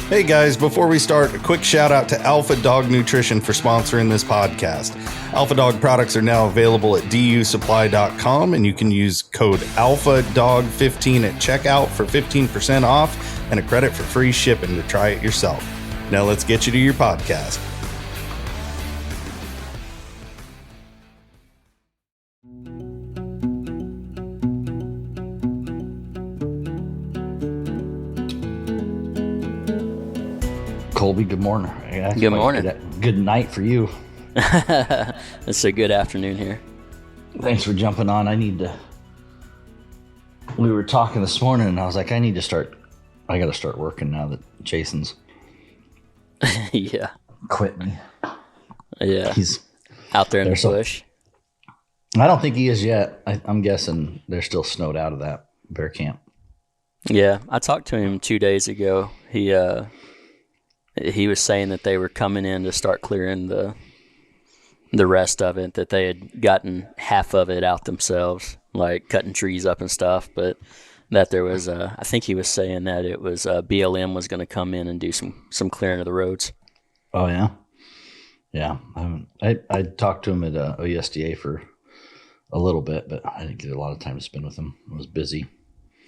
Hey guys, before we start, a quick shout out to Alpha Dog Nutrition for sponsoring this podcast. Alpha Dog products are now available at dusupply.com, and you can use code ALPHADOG15 at checkout for 15% off and a credit for free shipping to try it yourself. Now let's get you to your podcast. Kolby, good morning. Good morning. Good night for you. It's a good afternoon here. Thanks for jumping on. We were talking this morning and I was like, I got to start working now that Jason's Yeah. quit me. Yeah. He's out there in the bush. I don't think he is yet. I'm guessing they're still snowed out of that bear camp. Yeah. I talked to him 2 days ago. He was saying that they were coming in to start clearing the rest of it, that they had gotten half of it out themselves, like cutting trees up and stuff, but that there was, I think he was saying that it was BLM was going to come in and do some clearing of the roads. Oh, yeah? Yeah. I talked to him at OUSDA for a little bit, but I didn't get a lot of time to spend with him. I was busy.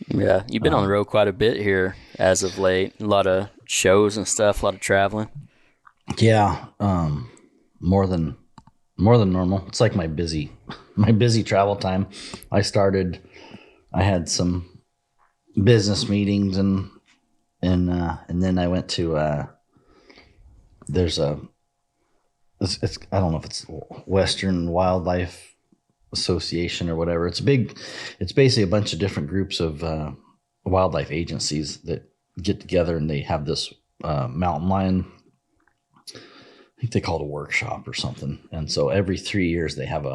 Yeah, you've been on the road quite a bit here as of late. A lot of shows and stuff, a lot of traveling. Yeah, more than normal. It's like my busy travel time. I had some business meetings and then I went to I don't know if it's Western Wildlife Association or whatever. It's basically a bunch of different groups of wildlife agencies that get together and they have this mountain lion, I think they call it a workshop or something. And so every 3 years they have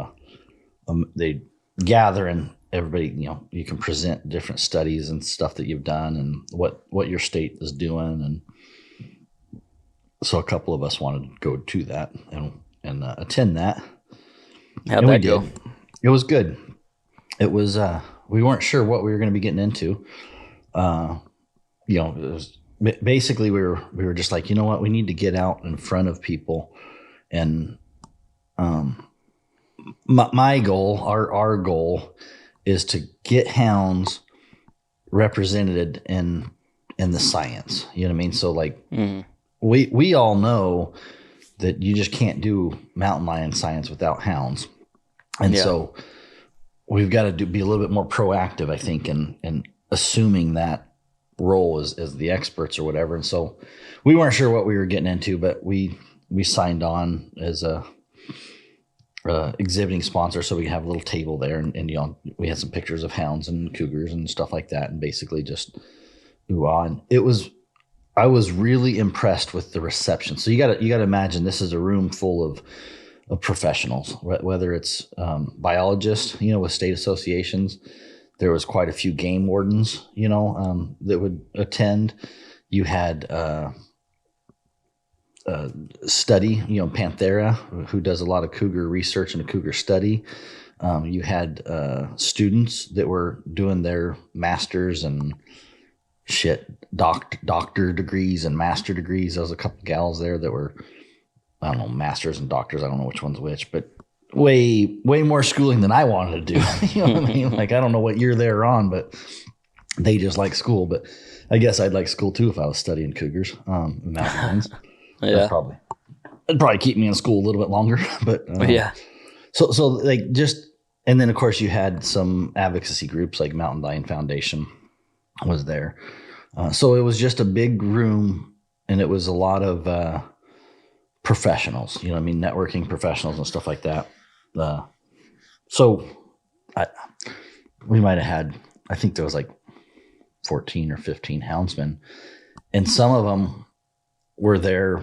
they gather and everybody, you can present different studies and stuff that you've done and what your state is doing. And so a couple of us wanted to go to that and attend that. How'd that go? It was good. It was, we weren't sure what we were going to be getting into. It was basically we were just like, you know what, we need to get out in front of people. And, my goal, our goal is to get hounds represented in the science. You know what I mean? So like, we all know that you just can't do mountain lion science without hounds. And so we've got to be a little bit more proactive, I think, in assuming that role as the experts or whatever. And so we weren't sure what we were getting into, but we signed on as a exhibiting sponsor, so we have a little table there, and we had some pictures of hounds and cougars and stuff like that, and basically just ooh ah. And I was really impressed with the reception. So you got to imagine this is a room full of professionals, whether it's biologists, with state associations. There was quite a few game wardens, that would attend. You had study, Panthera, who does a lot of cougar research and a cougar study. You had students that were doing their masters and doctor degrees and master degrees. There was a couple gals there that were, I don't know, masters and doctors. I don't know which one's which, but way more schooling than I wanted to do. You know what I mean? Like, I don't know what year they're on, but they just like school. But I guess I'd like school too if I was studying cougars, mountain lions. Yeah, it'd probably keep me in school a little bit longer. But yeah. So like and then of course you had some advocacy groups like Mountain Lion Foundation was there. So it was just a big room, and it was a lot of professionals, networking professionals and stuff like that. So we might have had, I think there was like 14 or 15 houndsmen, and some of them were there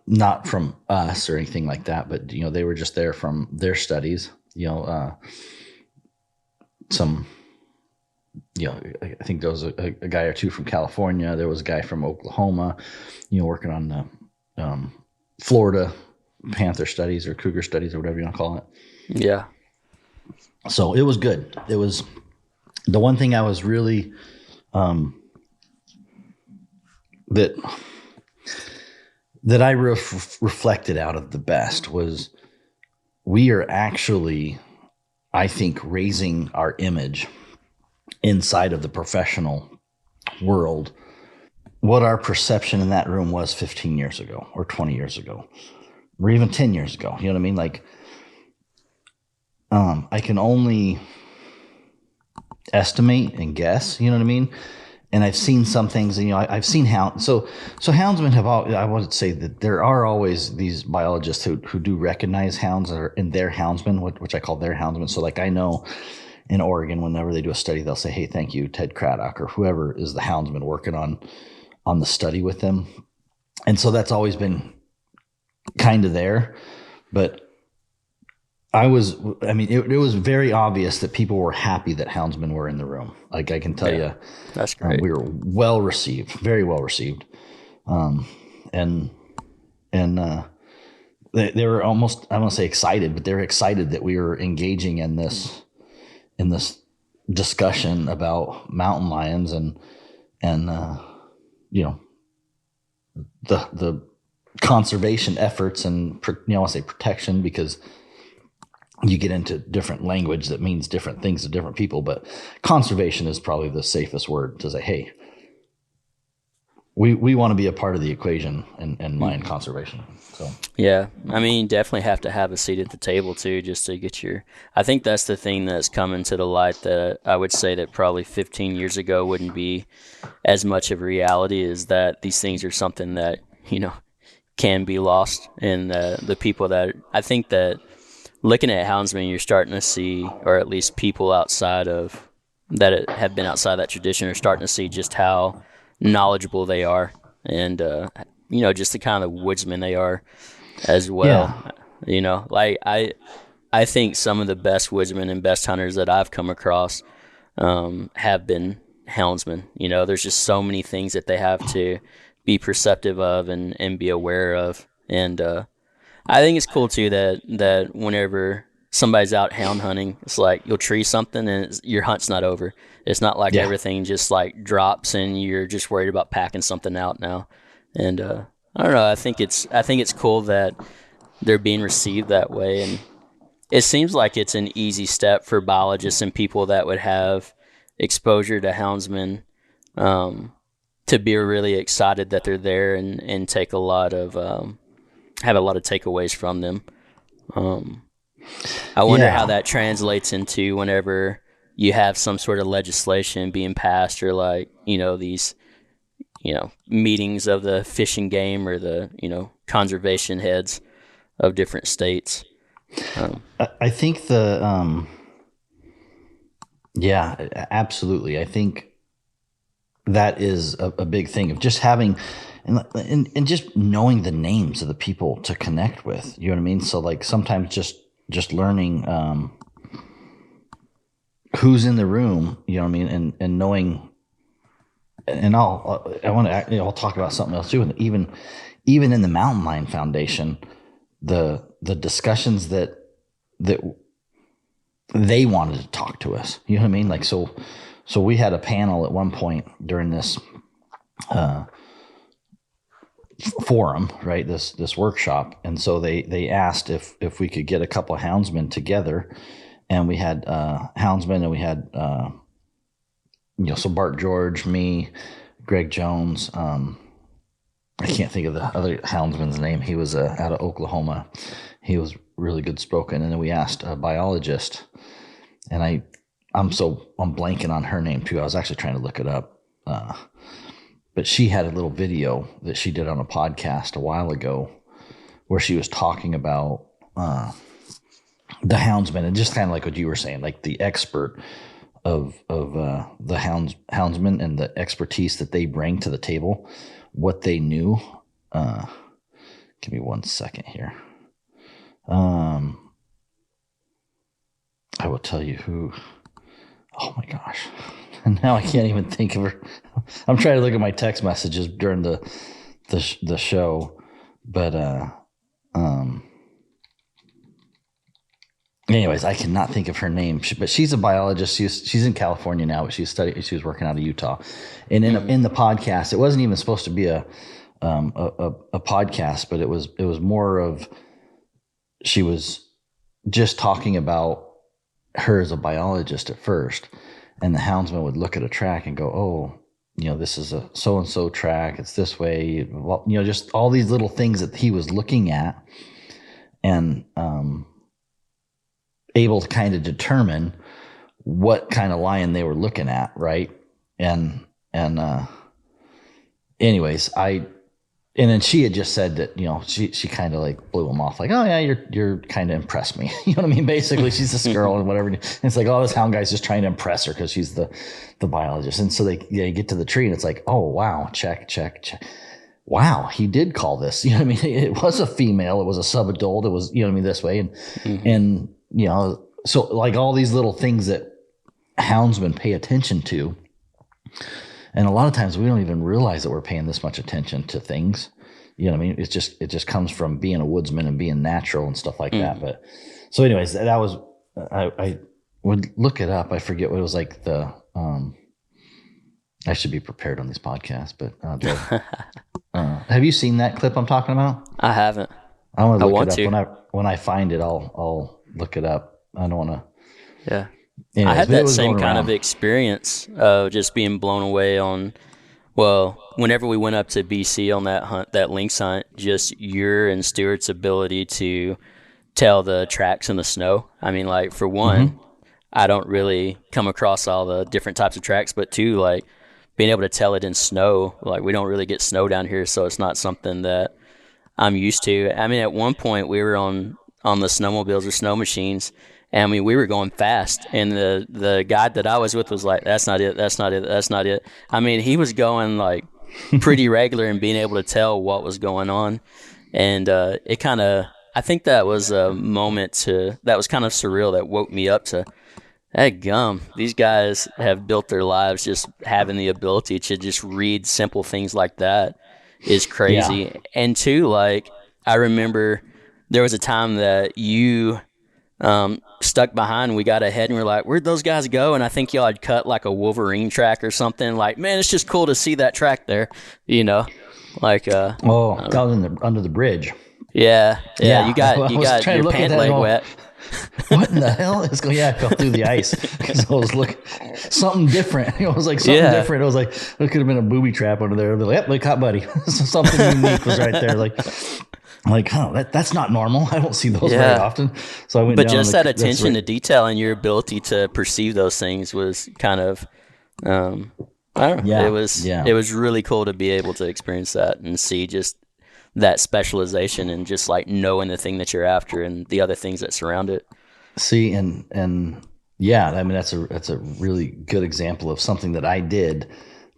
not from us or anything like that, but they were just there from their studies. Some, I think there was a guy or two from California. There was a guy from Oklahoma, working on the Florida panther studies or cougar studies or whatever you want to call it. Yeah. So it was good. It was the one thing I was really that that I reflected out of the best was we are actually, I think, raising our image inside of the professional world, what our perception in that room was 15 years ago or 20 years ago or even 10 years ago. You know what I mean? Like, I can only estimate and guess, you know what I mean? And I've seen some things, and, I've seen hounds. So houndsmen have all, I would say that there are always these biologists who do recognize hounds in their houndsmen, which I call their houndsmen. So like I know in Oregon, whenever they do a study, they'll say, hey, thank you, Ted Craddock, or whoever is the houndsman working on the study with them. And so that's always been kind of there. But it was very obvious that people were happy that houndsmen were in the room. Like I can tell you, that's great. We were well received, very well received. They were almost, I don't want to say excited, but they were excited that we were engaging in this discussion about mountain lions and the conservation efforts and, I want to say protection, because you get into different language that means different things to different people, but conservation is probably the safest word to say, hey, we want to be a part of the equation in lion conservation. So yeah, I mean, you definitely have to have a seat at the table too, just to get I think that's the thing that's coming to the light that I would say that probably 15 years ago wouldn't be as much of a reality, is that these things are something that, can be lost. And the people that, I think that looking at houndsmen, you're starting to see, or at least people outside of that have been outside that tradition are starting to see just how knowledgeable they are, and just the kind of woodsmen they are as well. Yeah. Like I think some of the best woodsmen and best hunters that I've come across have been houndsmen. There's just so many things that they have to be perceptive of and be aware of, and I think it's cool too that whenever somebody's out hound hunting, it's like you'll tree something and your hunt's not over. It's not like everything just like drops and you're just worried about packing something out now. And I don't know. I think it's cool that they're being received that way, and it seems like it's an easy step for biologists and people that would have exposure to houndsmen to be really excited that they're there and take a lot of have a lot of takeaways from them. I wonder how that translates into whenever you have some sort of legislation being passed, or like, these, meetings of the Fish and Game or the, conservation heads of different states. I think absolutely. I think that is a big thing of just having, and just knowing the names of the people to connect with, you know what I mean? So like sometimes just learning who's in the room, you know what I mean? And knowing, and I'll talk about something else too. And even in the Mountain Lion Foundation, the discussions that they wanted to talk to us, you know what I mean? Like, so we had a panel at one point during this forum, right? This workshop. And so they asked if we could get a couple of houndsmen together, and we had houndsmen, and we had so Bart George, me, Greg Jones, I can't think of the other houndsman's name. He was out of Oklahoma. He was really good spoken. And then we asked a biologist, and I'm blanking on her name too. I was actually trying to look it up. But she had a little video that she did on a podcast a while ago where she was talking about the houndsmen, and just kind of like what you were saying, like the expert of the houndsmen and the expertise that they bring to the table, what they knew. Give me 1 second here. I will tell you who. Oh my gosh. And now I can't even think of her. I'm trying to look at my text messages during the show, but anyways, I cannot think of her name. But she's a biologist. She's in California now, but she was working out of Utah. And in the podcast, it wasn't even supposed to be a a podcast, but it was more of, she was just talking about her as a biologist at first, and the houndsman would look at a track and go, oh, this is a so-and-so track, it's this way, well, just all these little things that he was looking at, and able to kind of determine what kind of lion they were looking at, right? And anyways, and then she had just said that, she kind of like blew him off, like, oh yeah, you're kind of impressed me. You know what I mean? Basically, she's this girl and whatever. And it's like, oh, this hound guy's just trying to impress her because she's the biologist. And so they get to the tree and it's like, oh wow, check. Wow, he did call this. You know what I mean? It was a female. It was a subadult. It was, this way. And and so like all these little things that houndsmen pay attention to. And a lot of times we don't even realize that we're paying this much attention to things. You know what I mean? It just comes from being a woodsman and being natural and stuff like that. But so anyways, that was, I would look it up. I forget what it was like. I should be prepared on these podcasts, but have you seen that clip I'm talking about? I haven't. I want to look it up. When I find it, I'll look it up. I don't want to. Yeah. Anyways, I had that same kind of experience of just being blown away on, whenever we went up to BC on that hunt, that lynx hunt, just your and Stuart's ability to tell the tracks in the snow. I mean, like, for one, I don't really come across all the different types of tracks, but two, like, being able to tell it in snow, like, we don't really get snow down here, so it's not something that I'm used to. I mean, at one point we were on the snowmobiles or snow machines, and I mean, we were going fast, and the guide that I was with was like, that's not it. I mean, he was going like pretty regular and being able to tell what was going on. And it kind of, I think that was a moment that was kind of surreal, that woke me up to, hey, gum, these guys have built their lives just having the ability to just read simple things like that is crazy. Yeah. And two, like, I remember there was a time that you stuck behind, we got ahead, and we're like, where'd those guys go? And I think y'all had cut like a Wolverine track or something. Like, man, it's just cool to see that track there, like that was under the bridge. Yeah. You got your pant leg wet. What in the hell is going? Yeah, I fell through the ice because I was looking something different. It was like something different. It was like, it could have been a booby trap under there. They're like, yep, they caught Buddy. Something unique was right there. Like, oh, that's not normal. I don't see those very often. So I went. But just that attention to detail and your ability to perceive those things was kind of, I don't know. Yeah, it was really cool to be able to experience that and see just that specialization and just like knowing the thing that you're after and the other things that surround it. See, and yeah, I mean, that's a really good example of something that I did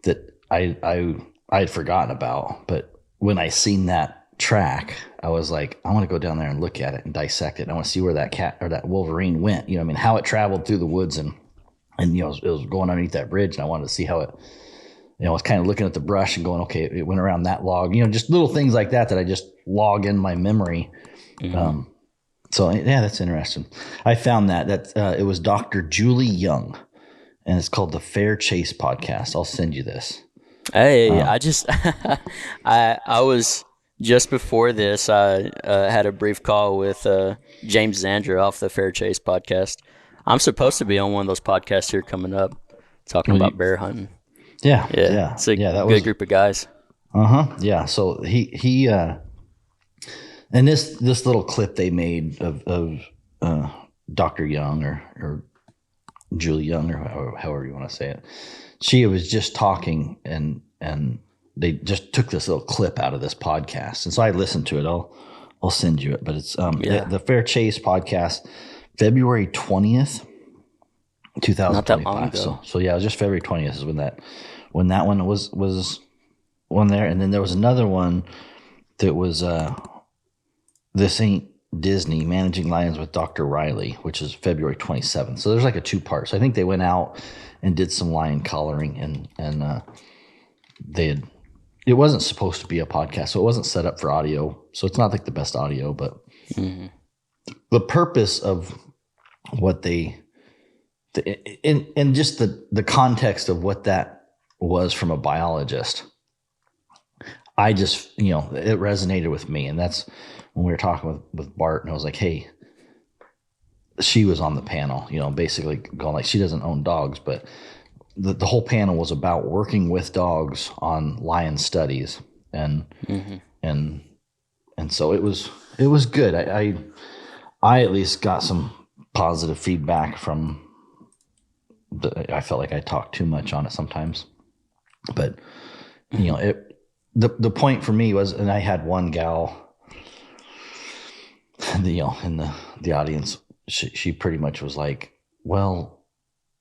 that I'd forgotten about. But when I seen that track, I was like, I want to go down there and look at it and dissect it. I want to see where that cat or that Wolverine went. I mean, how it traveled through the woods and it was going underneath that bridge, and I wanted to see how it. I was kind of looking at the brush and going, okay, it went around that log. Just little things like that I just log in my memory. Mm-hmm. So yeah, that's interesting. I found that it was Dr. Julie Young, and it's called the Fair Chase Podcast. I'll send you this. Hey, I just I was. Just before this, I had a brief call with James Zandra off the Fair Chase podcast. I'm supposed to be on one of those podcasts here coming up, talking about bear hunting. Yeah. It's a good group of guys. Yeah. So he and this little clip they made of Dr. Young or Julie Young or however you want to say it. She was just talking and they just took this little clip out of this podcast. And so I listened to it. I'll send you it. But it's the Fair Chase podcast, February 20th, 2025. Not that long ago. So yeah, it was just February 20th is when that one was one there. And then there was another one that was This Ain't Disney, Managing Lions with Dr. Riley, which is February 27th. So there's like a 2-part. So I think they went out and did some lion collaring and they had. It wasn't supposed to be a podcast, so it wasn't set up for audio. So it's not like the best audio, but the purpose of what and just the context of what that was from a biologist, I just, it resonated with me. And that's when we were talking with Bart, and I was like, hey, she was on the panel, basically going like, she doesn't own dogs, but the whole panel was about working with dogs on lion studies. And, and so it was good. I at least got some positive feedback from I felt like I talked too much on it sometimes, but the point for me was, and I had one gal, in the audience, she pretty much was like, well,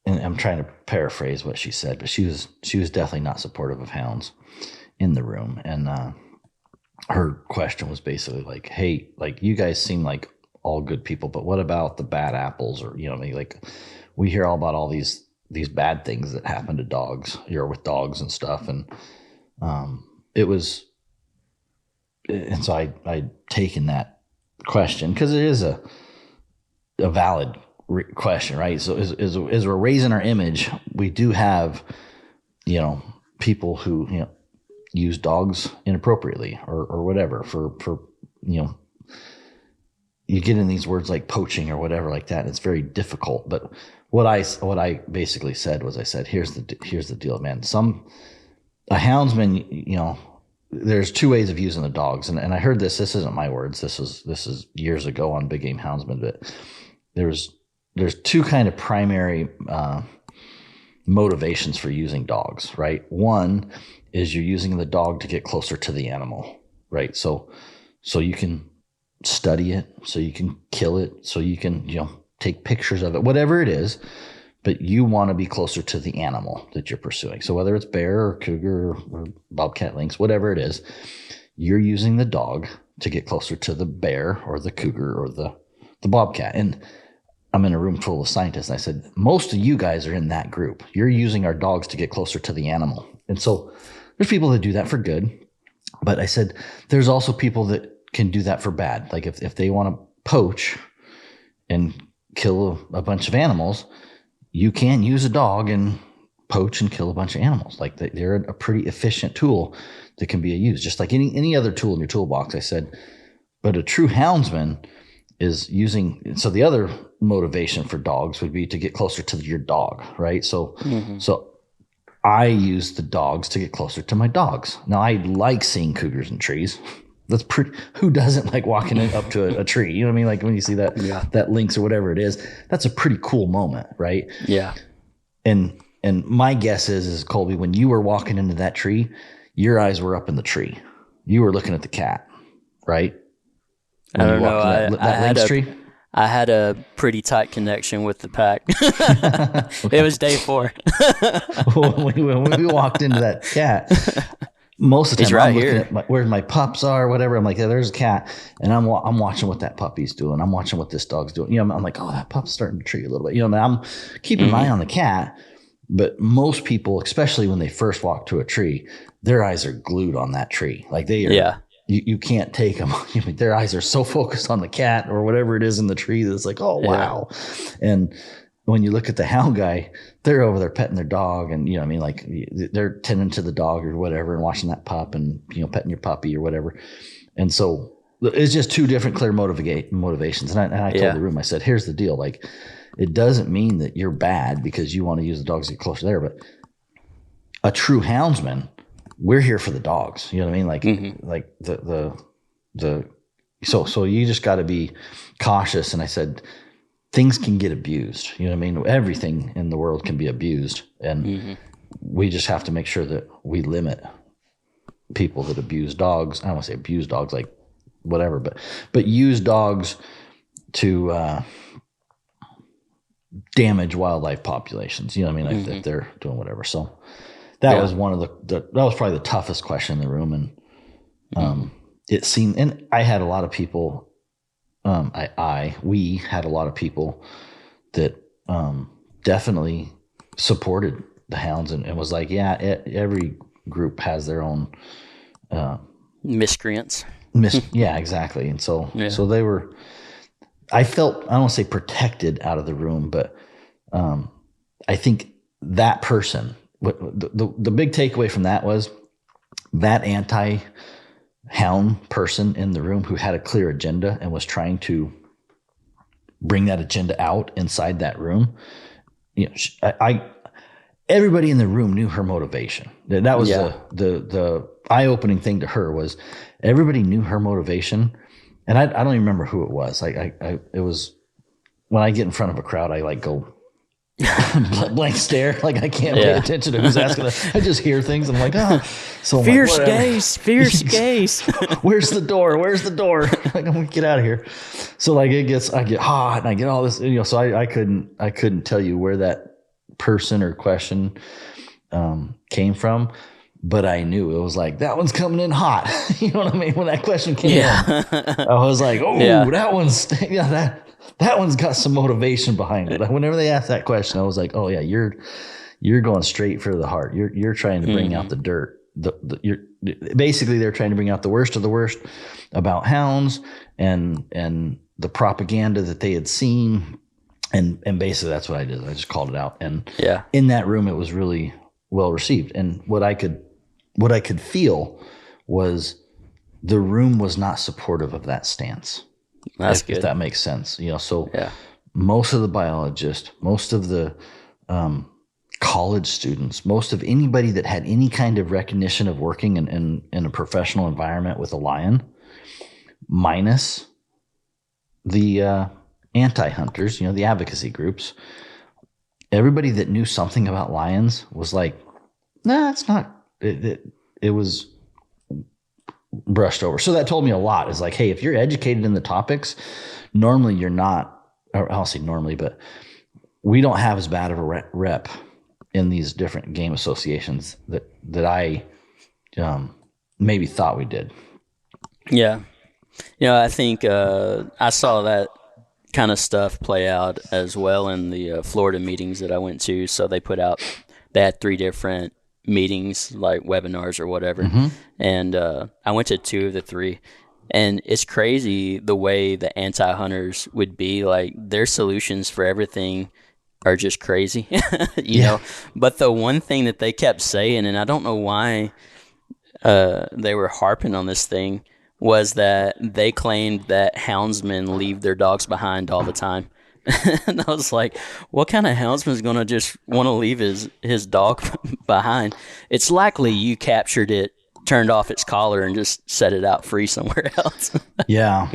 and I'm trying to paraphrase what she said, but she was definitely not supportive of hounds in the room. And her question was basically like, hey, like, you guys seem like all good people, but what about the bad apples? Or, like, we hear all about all these bad things that happen to dogs, with dogs and stuff. And and so I'd taken that question, because it is a valid question, right? So as we're raising our image, we do have, people who, use dogs inappropriately or whatever for you get in these words like poaching or whatever like that. And it's very difficult. But what I basically said was, I said, here's the deal, man. A houndsman, there's two ways of using the dogs. And I heard this isn't my words. This is years ago on Big Game Houndsman, but there's two kind of primary motivations for using dogs, right? One is you're using the dog to get closer to the animal, right? So you can study it, so you can kill it, so you can, take pictures of it, whatever it is, but you want to be closer to the animal that you're pursuing. So whether it's bear or cougar or bobcat lynx, whatever it is, you're using the dog to get closer to the bear or the cougar or the bobcat. And I'm in a room full of scientists, and I said, most of you guys are in that group. You're using our dogs to get closer to the animal. And so there's people that do that for good. But I said, there's also people that can do that for bad. Like if they want to poach and kill a bunch of animals, you can use a dog and poach and kill a bunch of animals. Like they're a pretty efficient tool that can be used, just like any other tool in your toolbox. I said, but a true houndsman is using, so the other motivation for dogs would be to get closer to your dog, right? So I use the dogs to get closer to my dogs. Now, I like seeing cougars in trees. That's pretty. Who doesn't like walking up to a tree? You know what I mean? Like when you see that lynx or whatever it is, that's a pretty cool moment, right? Yeah. And my guess is Kolby, when you were walking into that tree, your eyes were up in the tree. You were looking at the cat, right? I don't know. I had a pretty tight connection with the pack. It was day 4. when we walked into that cat, most of the time I'm looking at where my pups are, whatever. I'm like, there's a cat, and I'm watching what that puppy's doing. I'm watching what this dog's doing. I'm like, oh, that pup's starting to tree a little bit. I'm keeping my eye on the cat. But most people, especially when they first walk to a tree, their eyes are glued on that tree. Like they are. Yeah. You can't take them. Their eyes are so focused on the cat or whatever it is in the tree that it's like, oh, wow. Yeah. And when you look at the hound guy, they're over there petting their dog, and like they're tending to the dog or whatever and watching that pup and petting your puppy or whatever. And so it's just two different clear motivations. And I told the room, I said, here's the deal. Like, it doesn't mean that you're bad because you want to use the dogs to get closer there, but a true houndsman, we're here for the dogs. You know what I mean? Like, so you just got to be cautious. And I said, things can get abused. You know what I mean? Everything in the world can be abused. And we just have to make sure that we limit people that abuse dogs. I don't want to say abuse dogs, like whatever, but use dogs to damage wildlife populations. You know what I mean? Like if they're doing whatever. So that was one of that was probably the toughest question in the room. And it seemed, and I had a lot of people, we had a lot of people that definitely supported the hounds and was like, every group has their own miscreants. Yeah, exactly. And so they were, I felt, I don't want to say protected out of the room, but I think that person, the big takeaway from that was that hound person in the room who had a clear agenda and was trying to bring that agenda out inside that room. Everybody in the room knew her motivation. That was the eye-opening thing to her, was everybody knew her motivation. And I don't even remember who it was. It was when I get in front of a crowd, I go blank stare. I can't pay attention to who's asking. I just hear things. And I'm like, so fierce gaze. Where's the door? I'm gonna get out of here. So I get hot and I get all this, so I couldn't tell you where that person or question came from, but I knew it was that one's coming in hot. You know what I mean? When that question came in, I was like, that one's that one's got some motivation behind it. Whenever they asked that question, I was like, oh yeah, you're going straight for the heart. You're trying to bring out the dirt. Basically they're trying to bring out the worst of the worst about hounds and the propaganda that they had seen. And basically that's what I did. I just called it out. And in that room, it was really well received. And what I could feel was the room was not supportive of that stance. That's good. If that makes sense. Most of the biologists, most of the college students, most of anybody that had any kind of recognition of working in a professional environment with a lion, minus the anti-hunters, the advocacy groups, everybody that knew something about lions was like, nah, it's not, it was brushed over. So that told me a lot. It's hey, if you're educated in the topics, normally you're not, or I'll say normally, but we don't have as bad of a rep in these different game associations that I maybe thought we did. Yeah. I think I saw that kind of stuff play out as well in the Florida meetings that I went to. So they had 3 different meetings, like webinars or whatever. And I went to 2 of the 3. And it's crazy the way the anti-hunters would be. Their solutions for everything are just crazy, you know. But the one thing that they kept saying, and I don't know why they were harping on this thing, was that they claimed that houndsmen leave their dogs behind all the time. And I was like, what kind of houndsman is going to just want to leave his dog behind? It's likely you captured it, turned off its collar, and just set it out free somewhere else. Yeah.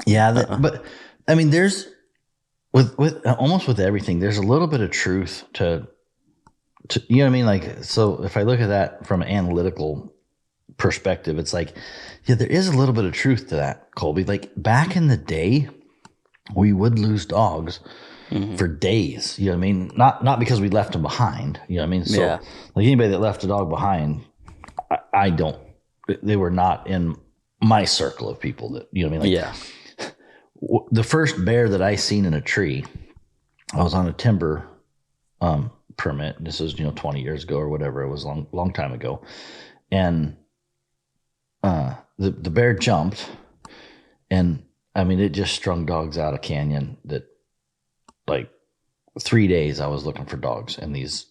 But I mean, there's with almost with everything, there's a little bit of truth to you know what I mean? So if I look at that from an analytical perspective, it's there is a little bit of truth to that, Kolby. Back in the day, we would lose dogs for days. You know what I mean? Not because we left them behind. You know what I mean? So anybody that left a dog behind, I don't. They were not in my circle of people that, you know what I mean? The first bear that I seen in a tree, I was on a timber permit. This was 20 years ago or whatever. It was a long time ago, and the bear jumped, and I mean, it just strung dogs out of canyon that 3 days I was looking for dogs in these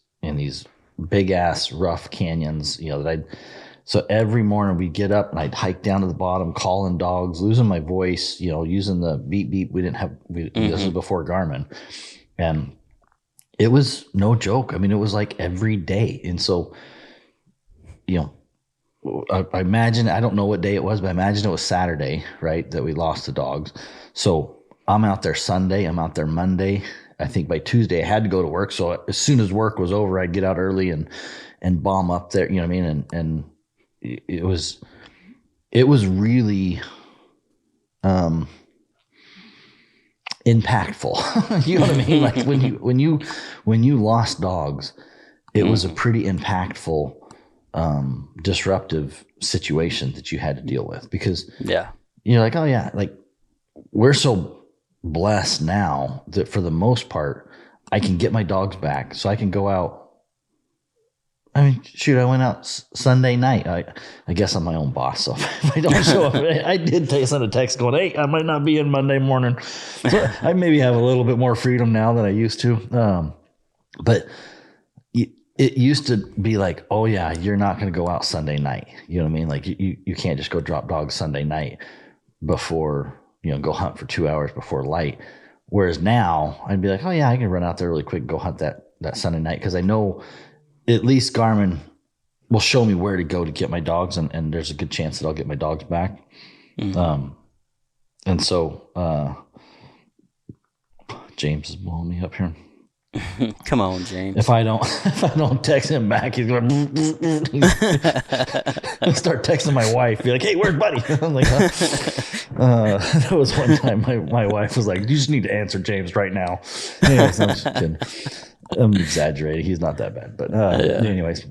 big ass rough canyons, so every morning we'd get up and I'd hike down to the bottom, calling dogs, losing my voice, using the beep beep. We didn't have, this was before Garmin, and it was no joke. I mean, it was every day. And so, I imagine, I don't know what day it was, but I imagine it was Saturday, right, that we lost the dogs. So I'm out there Sunday, I'm out there Monday. I think by Tuesday I had to go to work. So as soon as work was over, I'd get out early and bomb up there, you know what I mean? And it was really impactful. You know what I mean? When you lost dogs, it was a pretty impactful disruptive situation that you had to deal with, because you're oh yeah, we're so blessed now that for the most part I can get my dogs back, so I can go out. I mean, shoot, I went out Sunday night. I guess I'm my own boss, so if I don't show up, I did send a text going, hey, I might not be in Monday morning. So I maybe have a little bit more freedom now than I used to. But it used to be like, oh yeah, you're not going to go out Sunday night. You know what I mean? Like you can't just go drop dogs Sunday night before, go hunt for 2 hours before light. Whereas now I'd be like, oh yeah, I can run out there really quick and go hunt that Sunday night. Cause I know at least Garmin will show me where to go to get my dogs. And there's a good chance that I'll get my dogs back. Mm-hmm. And so, James is blowing me up here. Come on, James. If I don't text him back, he's going to start texting my wife. Be like, hey, where's Buddy? I'm like, huh? There was one time my wife was like, you just need to answer James right now. Anyways, I'm just kidding. I'm exaggerating. He's not that bad. But anyways,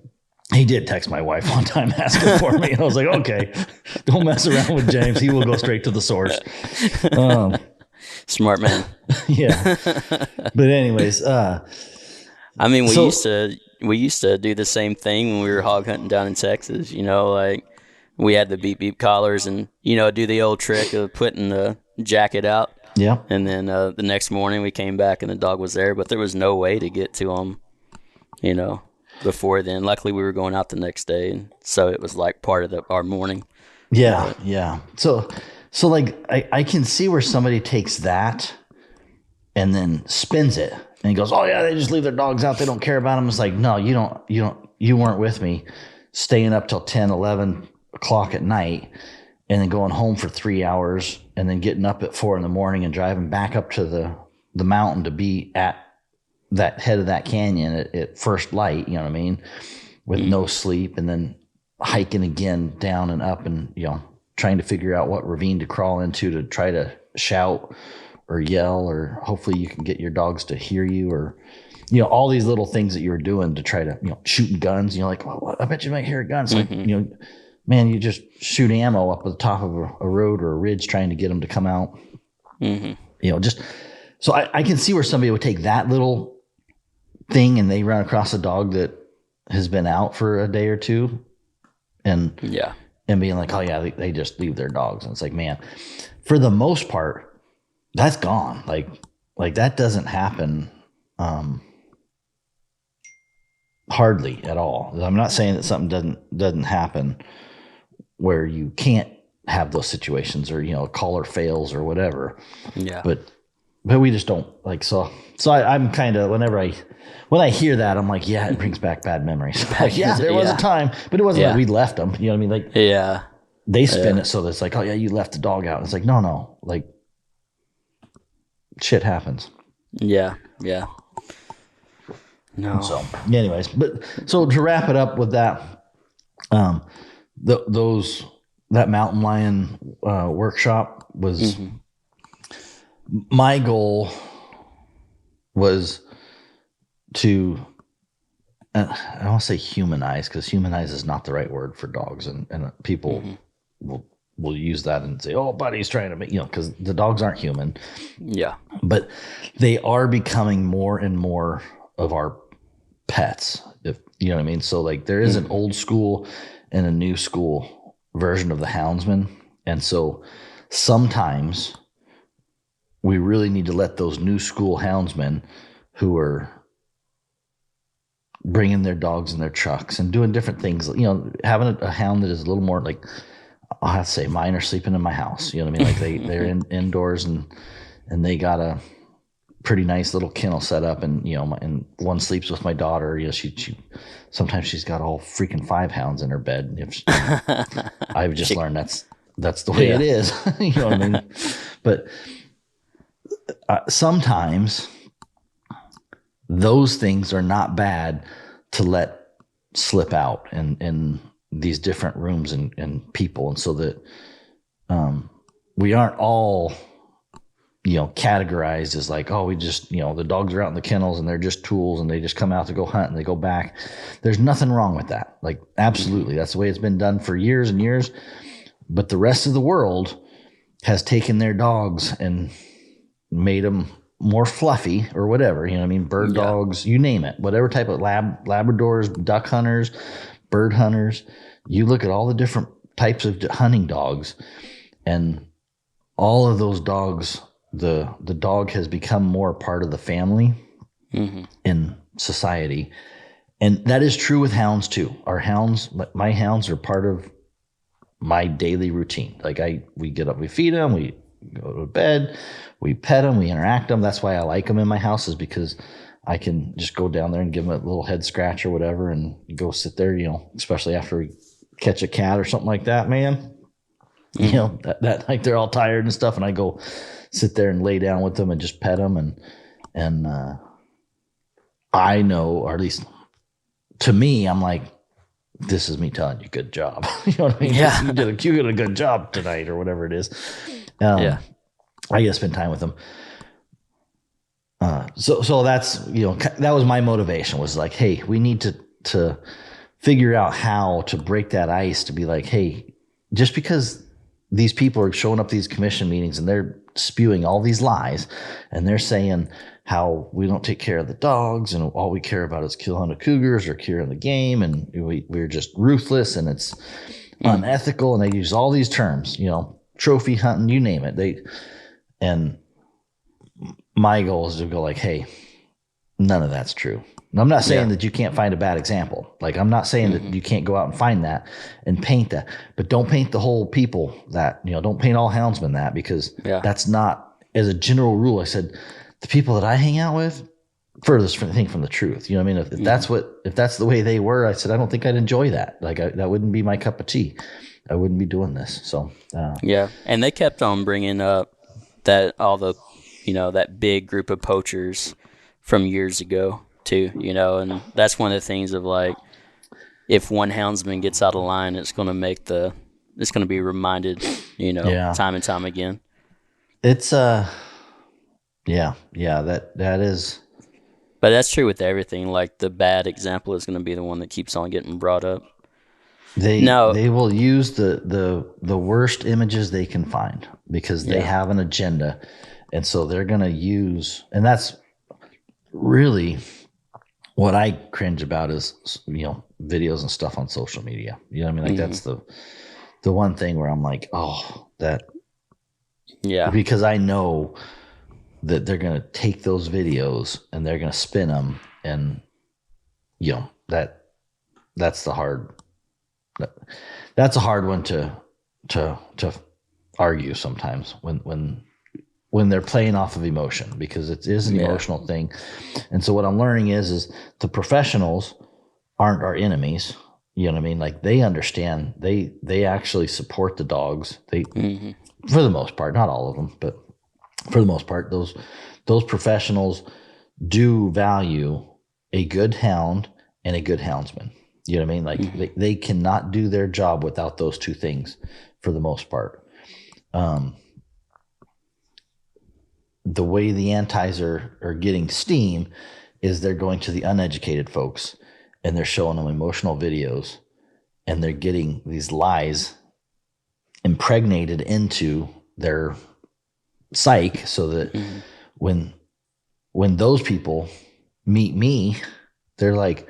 he did text my wife one time asking for me. And I was like, okay, don't mess around with James. He will go straight to the source. Smart man. Yeah. But anyways, I mean, we used to do the same thing when we were hog hunting down in Texas. Like we had the beep beep collars and do the old trick of putting the jacket out. Yeah. And then the next morning we came back and the dog was there, but there was no way to get to him, before then. Luckily we were going out the next day, and so it was like part of our morning. Yeah. Yeah. So like I can see where somebody takes that and then spins it and he goes, oh yeah, they just leave their dogs out. They don't care about them. It's like, no, you weren't with me staying up till 10, 11 o'clock at night and then going home for 3 hours and then getting up at 4 a.m. and driving back up to the mountain to be at that head of that canyon at first light, you know what I mean? With no sleep, and then hiking again down and up and, trying to figure out what ravine to crawl into to try to shout or yell, or hopefully you can get your dogs to hear you, or, all these little things that you were doing to try to, shooting guns. Like, well, I bet you might hear a gun. It's like, man, you just shoot ammo up at the top of a road or a ridge trying to get them to come out. Mm-hmm. So I can see where somebody would take that little thing and they run across a dog that has been out for a day or two and being like, oh yeah, they just leave their dogs. And it's like, man, for the most part, that's gone. Like that doesn't happen hardly at all. I'm not saying that something doesn't happen where you can't have those situations, or a caller fails or whatever. Yeah. But we just don't like so. I'm kind of when I hear that, I'm like, yeah, it brings back bad memories. Like, yeah, there was a time, but it wasn't like we left them. You know what I mean? Like, yeah, they spin it so that it's like, oh yeah, you left the dog out. And it's like, no, like shit happens. Yeah. No. So, anyways, but so to wrap it up with that, that mountain lion workshop was my goal was to, I don't want to say humanize, because humanize is not the right word for dogs, and people will use that and say, oh, Buddy's trying to make, because the dogs aren't human. Yeah. But they are becoming more and more of our pets, if you know what I mean. So like there is an old school and a new school version of the houndsman, and so sometimes we really need to let those new school houndsmen who are bringing their dogs in their trucks and doing different things, having a hound that is a little more like, I'll have to say, mine are sleeping in my house. You know what I mean? Like they're indoors and they got a pretty nice little kennel set up, and and one sleeps with my daughter. She sometimes she's got all freaking 5 hounds in her bed. I've just learned that's the way it is. You know what I mean? But sometimes those things are not bad to let slip out in these different rooms and people, and so that we aren't all categorized as like, oh, we just the dogs are out in the kennels and they're just tools and they just come out to go hunt and they go back. There's nothing wrong with that. Like, absolutely, that's the way it's been done for years and years. But the rest of the world has taken their dogs and made them more fluffy or whatever, you know what I mean? Bird dogs, you name it, whatever type of Labradors, duck hunters, bird hunters. You look at all the different types of hunting dogs, and all of those dogs, the dog has become more part of the family in society. And that is true with hounds too. My hounds are part of my daily routine. Like we get up, we feed them, we go to bed, we pet them, we interact them. That's why I like them in my house, is because I can just go down there and give them a little head scratch or whatever and go sit there, especially after we catch a cat or something like that, man. That like they're all tired and stuff. And I go sit there and lay down with them and just pet them. And I know, or at least to me, I'm like, this is me telling you, good job. You know what I mean? Yeah. You did a good job tonight or whatever it is. I get to spend time with them. So that's, that was my motivation, was like, hey, we need to figure out how to break that ice, to be like, hey, just because these people are showing up at these commission meetings and they're spewing all these lies and they're saying how we don't take care of the dogs and all we care about is killing the cougars or killing the game, and we're just ruthless and it's unethical, and they use all these terms, trophy hunting, you name it. And my goal is to go like, hey, none of that's true. And I'm not saying that you can't find a bad example. Like, I'm not saying that you can't go out and find that and paint that, but don't paint the whole people that, don't paint all houndsmen that, because that's not, as a general rule. I said, the people that I hang out with, furthest thing from the truth. You know what I mean? If that's the way they were, I said, I don't think I'd enjoy that. Like, that wouldn't be my cup of tea. I wouldn't be doing this. So, And they kept on bringing up that all the, that big group of poachers from years ago too, and that's one of the things of like, if one houndsman gets out of line, it's going to be reminded, time and time again. It's, that is. But that's true with everything. Like, the bad example is going to be the one that keeps on getting brought up. They will use the worst images they can find, because they have an agenda. And so they're going to use, and that's really what I cringe about, is, videos and stuff on social media. You know what I mean? Like, that's the one thing where I'm like, because I know that they're going to take those videos and they're going to spin them, and that's a hard one to argue sometimes when they're playing off of emotion, because it is an emotional thing. And so what I'm learning is the professionals aren't our enemies. You know what I mean? Like, they understand, they actually support the dogs. They, for the most part, not all of them, but for the most part, those professionals do value a good hound and a good houndsman. You know what I mean? Like, they cannot do their job without those two things for the most part. The way the antis are getting steam is they're going to the uneducated folks and they're showing them emotional videos, and they're getting these lies impregnated into their psyche, so that when those people meet me, they're like,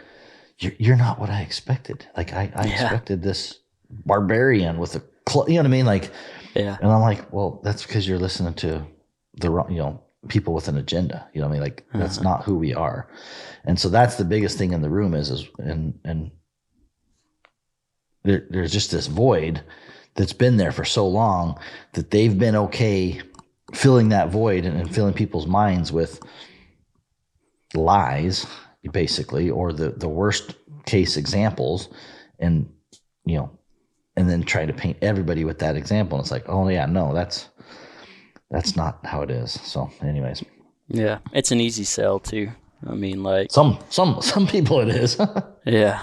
you're not what I expected. Like, I expected this barbarian with you know what I mean? Like, and I'm like, well, that's because you're listening to the wrong, people with an agenda. You know what I mean? Like, that's not who we are. And so that's the biggest thing in the room and there's just this void that's been there for so long, that they've been okay filling that void and filling people's minds with lies, basically, or the worst case examples, and and then try to paint everybody with that example. And it's like, oh yeah, no, that's not how it is. So anyways, it's an easy sell too. I mean, like, some people it is. yeah.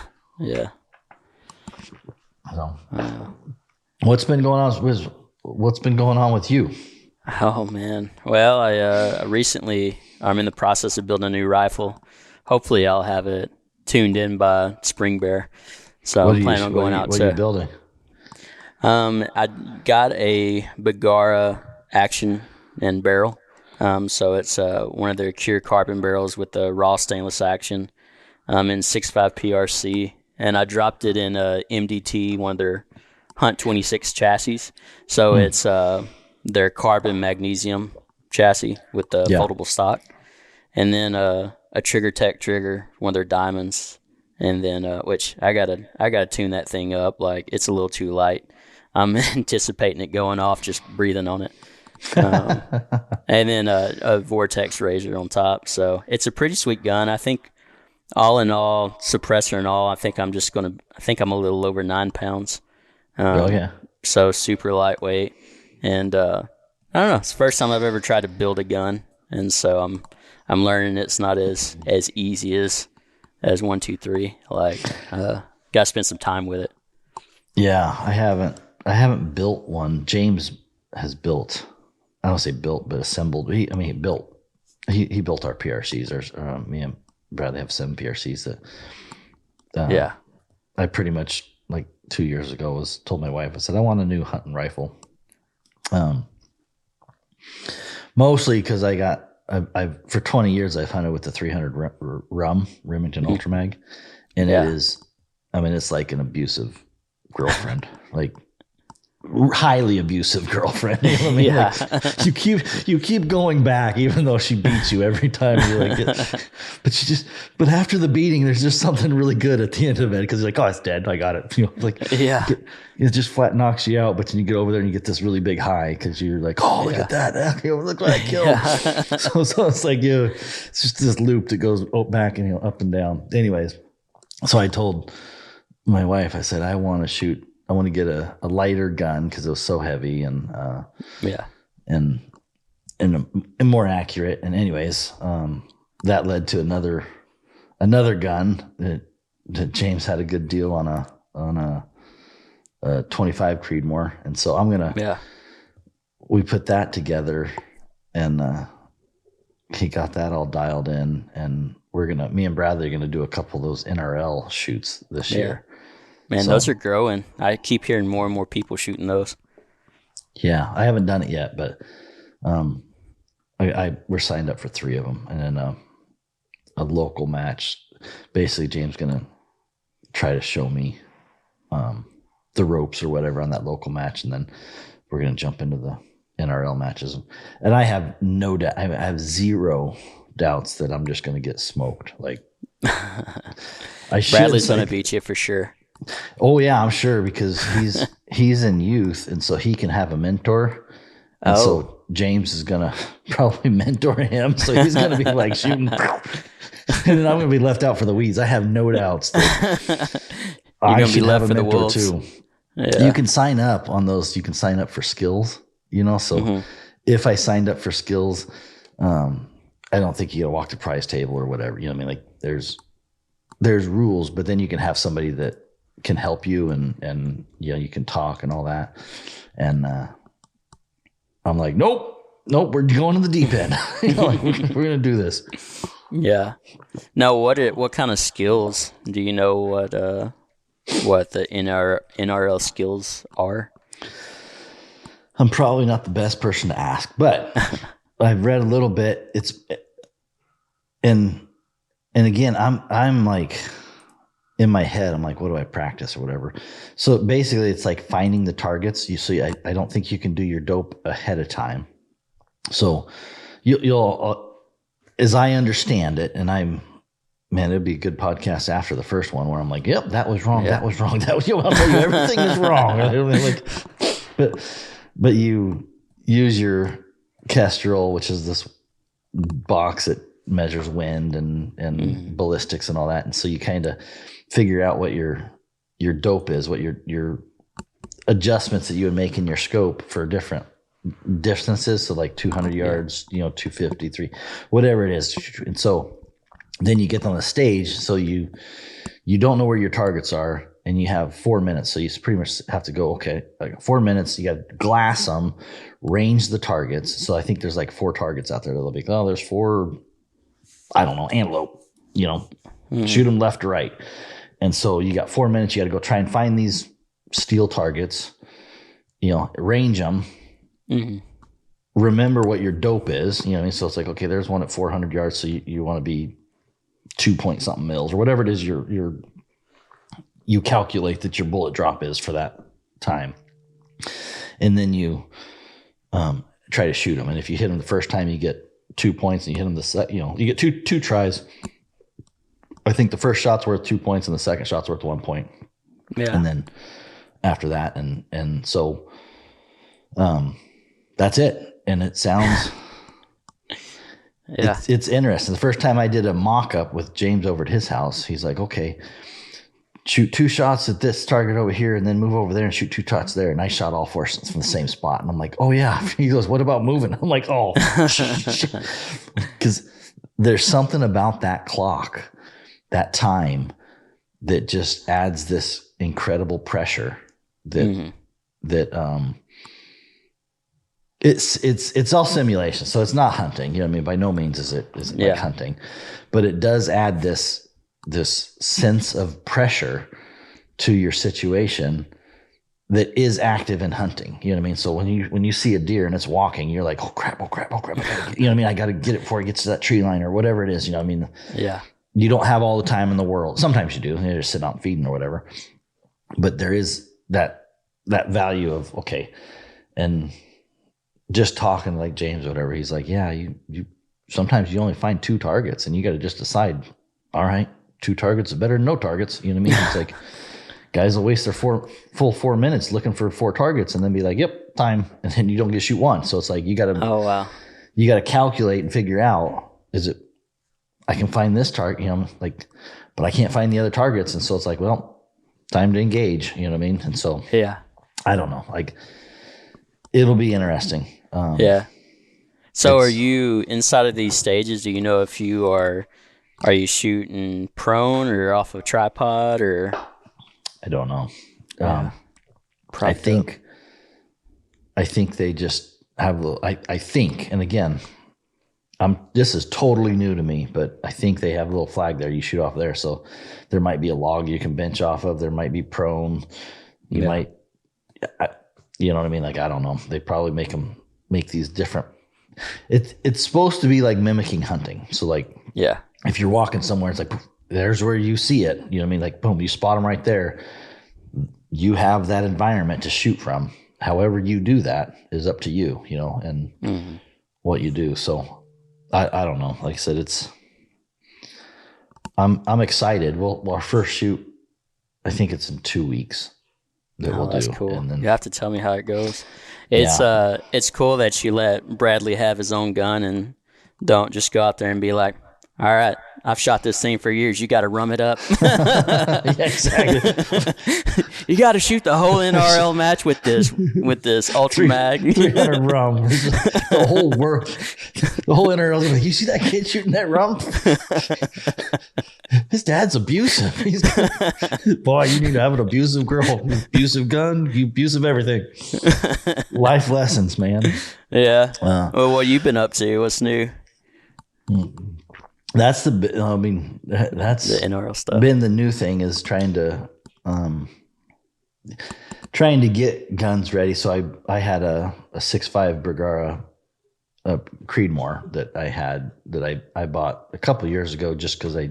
So what's been going on with you? Oh man. Well, I recently, I'm in the process of building a new rifle. Hopefully I'll have it tuned in by Spring Bear. So I'm planning on going out. What are you building? I got a Bagara action and barrel. So it's one of their Cure carbon barrels with the raw stainless action in 6.5 PRC. And I dropped it in MDT, one of their Hunt 26 chassis. So it's their carbon magnesium chassis with the foldable stock. And then a Trigger Tech trigger, one of their diamonds, and then which I gotta tune that thing up. Like it's a little too light. I'm anticipating it going off just breathing on it. And then a vortex razor on top. So it's a pretty sweet gun. I think all in all, suppressor and all, I think I'm a little over 9 pounds. Oh yeah. So super lightweight. And I don't know. It's the first time I've ever tried to build a gun, and so I'm learning it's not as easy as 1, 2, 3. Like gotta spend some time with it. Yeah, I haven't built one. James has built. I don't say built, but assembled. He built. He built our PRCs. Me and Bradley have 7 PRCs that. I pretty much like 2 years ago told my wife. I said I want a new hunting rifle. Mostly because I've for 20 years I've hunted with the 300 Remington Ultramag, and it's like an abusive girlfriend, like highly abusive girlfriend. You know what I mean? Yeah. Like, you keep going back even though she beats you every time you like but after the beating there's just something really good at the end of it, because you're like, oh, it's dead, I got it. You know, like it just flat knocks you out, but then you get over there and you get this really big high because you're like, oh, look at that, look what I killed. So it's like it's just this loop that goes back and up and down. Anyways, so I told my wife, I said I want to get a lighter gun because it was so heavy and more accurate. And anyways, that led to another gun that James had a good deal on a 25 Creedmoor. And so we put that together, and he got that all dialed in, and me and Bradley are going to do a couple of those NRL shoots this year. Man, those are growing. I keep hearing more and more people shooting those. Yeah, I haven't done it yet, but we're signed up for 3 of them, and then a local match. Basically, James going to try to show me the ropes or whatever on that local match, and then we're going to jump into the NRL matches. And I have no doubt, I have zero doubts that I'm just going to get smoked. Like, Bradley's going to beat you for sure. Oh yeah, I'm sure, because he's in youth, and so he can have a mentor. And so James is gonna probably mentor him. So he's gonna be like shooting, and then I'm gonna be left out for the weeds. I have no doubts that you're gonna be left for the wolves too. Yeah. You can sign up on those. You can sign up for skills. You know, so if I signed up for skills, I don't think you gotta walk the prize table or whatever. You know what I mean? Like there's rules, but then you can have somebody that can help you, and you can talk and all that. And I'm like, nope, we're going to the deep end. Like, we're gonna do this. Yeah. Now, what kind of skills do you know? What the NRL skills are? I'm probably not the best person to ask, but I've read a little bit. And again, I'm like, in my head, I'm like, what do I practice or whatever? So basically it's like finding the targets. You see, I don't think you can do your dope ahead of time. So you'll as I understand it, and it'd be a good podcast after the first one where I'm like, yep, that was wrong. Yeah. That was wrong. I'll tell you everything is wrong. Like, but you use your Kestrel, which is this box that measures wind and ballistics and all that. And so you kind of figure out what your dope is, what your adjustments that you would make in your scope for different distances. So like 200 yards, 250, 3, whatever it is. And so then you get on the stage. So you don't know where your targets are, and you have 4 minutes. So you pretty much have to go, okay, like 4 minutes, you got to glass them, range the targets. So I think there's like 4 targets out there. They'll be, there's 4, I don't know, antelope, shoot them left to right. And so you got 4 minutes. You got to go try and find these steel targets, range them, remember what your dope is, so it's like, okay, there's one at 400 yards. So you want to be 2 point something mils or whatever it is you calculate that your bullet drop is for that time. And then you try to shoot them. And if you hit them the first time, you get 2 points, and you hit them you get two tries. I think the first shot's worth 2 points and the second shot's worth 1 point. Yeah. And then after that, and so that's it. And it sounds it's interesting. The first time I did a mock-up with James over at his house, he's like, okay, shoot 2 shots at this target over here and then move over there and shoot 2 shots there. And I shot all 4 shots from the same spot. And I'm like, oh yeah. He goes, what about moving? I'm like, oh, because there's something about that clock, that time, that just adds this incredible pressure that it's all simulation. So it's not hunting. You know what I mean? By no means is it like hunting, but it does add this sense of pressure to your situation that is active in hunting. You know what I mean? So when you see a deer and it's walking, you're like, oh crap. You know what I mean? I got to get it before it gets to that tree line or whatever it is. You know what I mean? Yeah. You don't have all the time in the world. Sometimes you do. You're just sitting out feeding or whatever. But there is that value of, okay. And just talking like James or whatever, he's like, yeah, you sometimes you only find 2 targets and you got to just decide, all right, 2 targets is better than no targets. You know what I mean? It's like guys will waste their full 4 minutes looking for 4 targets and then be like, yep, time. And then you don't get to shoot 1. So it's like, you got to calculate and figure out, is it, I can find this target, you know, like, but I can't find the other targets. And so it's like, well, time to engage, you know what I mean? And so, I don't know, like, it'll be interesting. So are you inside of these stages? Do you know if you are you shooting prone or off a tripod or? I don't know. I think they just have, I think, and again, this is totally new to me, but I think they have a little flag there. You shoot off there. So there might be a log you can bench off of. There might be prone. You might, you know what I mean? Like, I don't know. They probably make these different. It's supposed to be like mimicking hunting. So like, if you're walking somewhere, it's like, there's where you see it. You know what I mean? Like, boom, you spot them right there. You have that environment to shoot from. However you do that is up to you, you know, and what you do. So I don't know. Like I said, I'm excited. Our first shoot, I think it's in 2 weeks that we'll do. That's cool. And then, you have to tell me how it goes. It's cool that you let Bradley have his own gun and don't just go out there and be like, all right, I've shot this thing for years. You got to rum it up. yeah, exactly. You got to shoot the whole NRL match with this Ultra Mag. 300 rum. The whole world, the whole NRL. Like, you see that kid shooting that rum? His dad's abusive. Boy, you need to have an abusive girl, abusive gun, abusive everything. Life lessons, man. Yeah. Well, what you been up to? What's new? That's that's the NRL stuff. Been the new thing is trying to get guns ready. So I had a 6.5 Bergara Creedmoor that I bought a couple of years ago just because I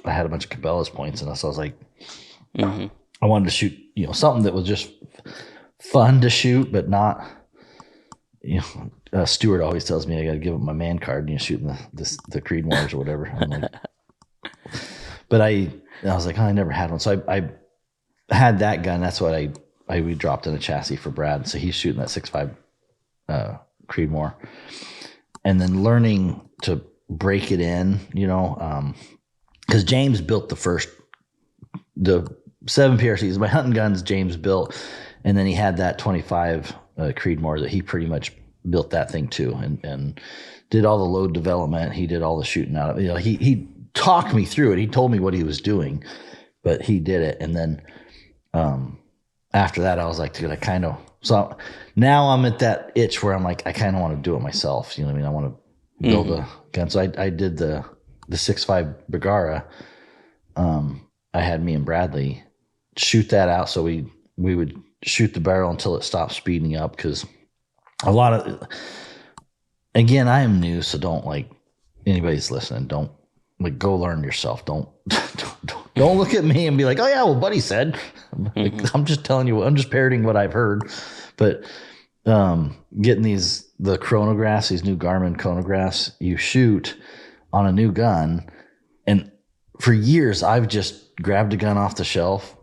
had a bunch of Cabela's points, and so I was like, I wanted to shoot, you know, something that was just fun to shoot, but not, you know. Stuart always tells me I got to give him my man card and, you know, shooting the Creedmoors or whatever. I'm like, but I was like, oh, I never had one, so I had that gun. That's what we dropped in a chassis for Brad, so he's shooting that 6.5 Creedmoor, and then learning to break it in, you know, because James built the 7 PRCs. My hunting guns James built, and then he had that 25 Creedmoor that he pretty much built that thing too, and did all the load development. He did all the shooting out of it. You know, he talked me through it. He told me what he was doing, but he did it. And then after that, I was like, dude, so now I'm at that itch where I'm like, I kind of want to do it myself. You know what I mean? I want to build a gun. So I did the 6.5 Bergara. I had me and Bradley shoot that out. So we would shoot the barrel until it stopped speeding up, because again, I am new, so don't, like, anybody's listening, don't, like, go learn yourself. Don't look at me and be like, oh yeah, well, Buddy said. I'm just telling you, I'm just parroting what I've heard. But getting the chronographs, these new Garmin chronographs, you shoot on a new gun, and for years, I've just grabbed a gun off the shelf,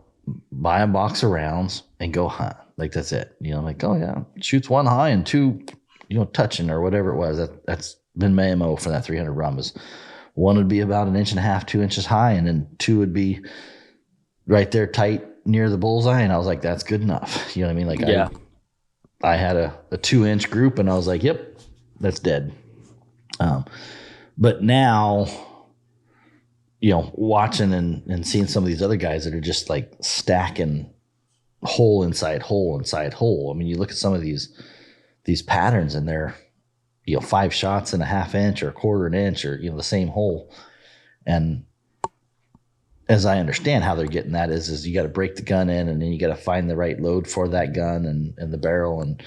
buy a box of rounds, and go hunt. Like, that's it. You know, like, oh yeah, shoots one high and two, touching or whatever it was. That's been my MO for that 300 rumbas. One would be about 1.5 inches, 2 inches high, and then two would be right there tight near the bullseye. And I was like, that's good enough. You know what I mean? Like, yeah. I had a 2-inch group, and I was like, yep, that's dead. But now, watching and seeing some of these other guys that are just like stacking hole inside hole inside hole. I mean, you look at some of these patterns, and they're 5 shots in a 1/2 inch or 1/4 inch, or the same hole. And as I understand how they're getting that is you got to break the gun in, and then you got to find the right load for that gun and the barrel. And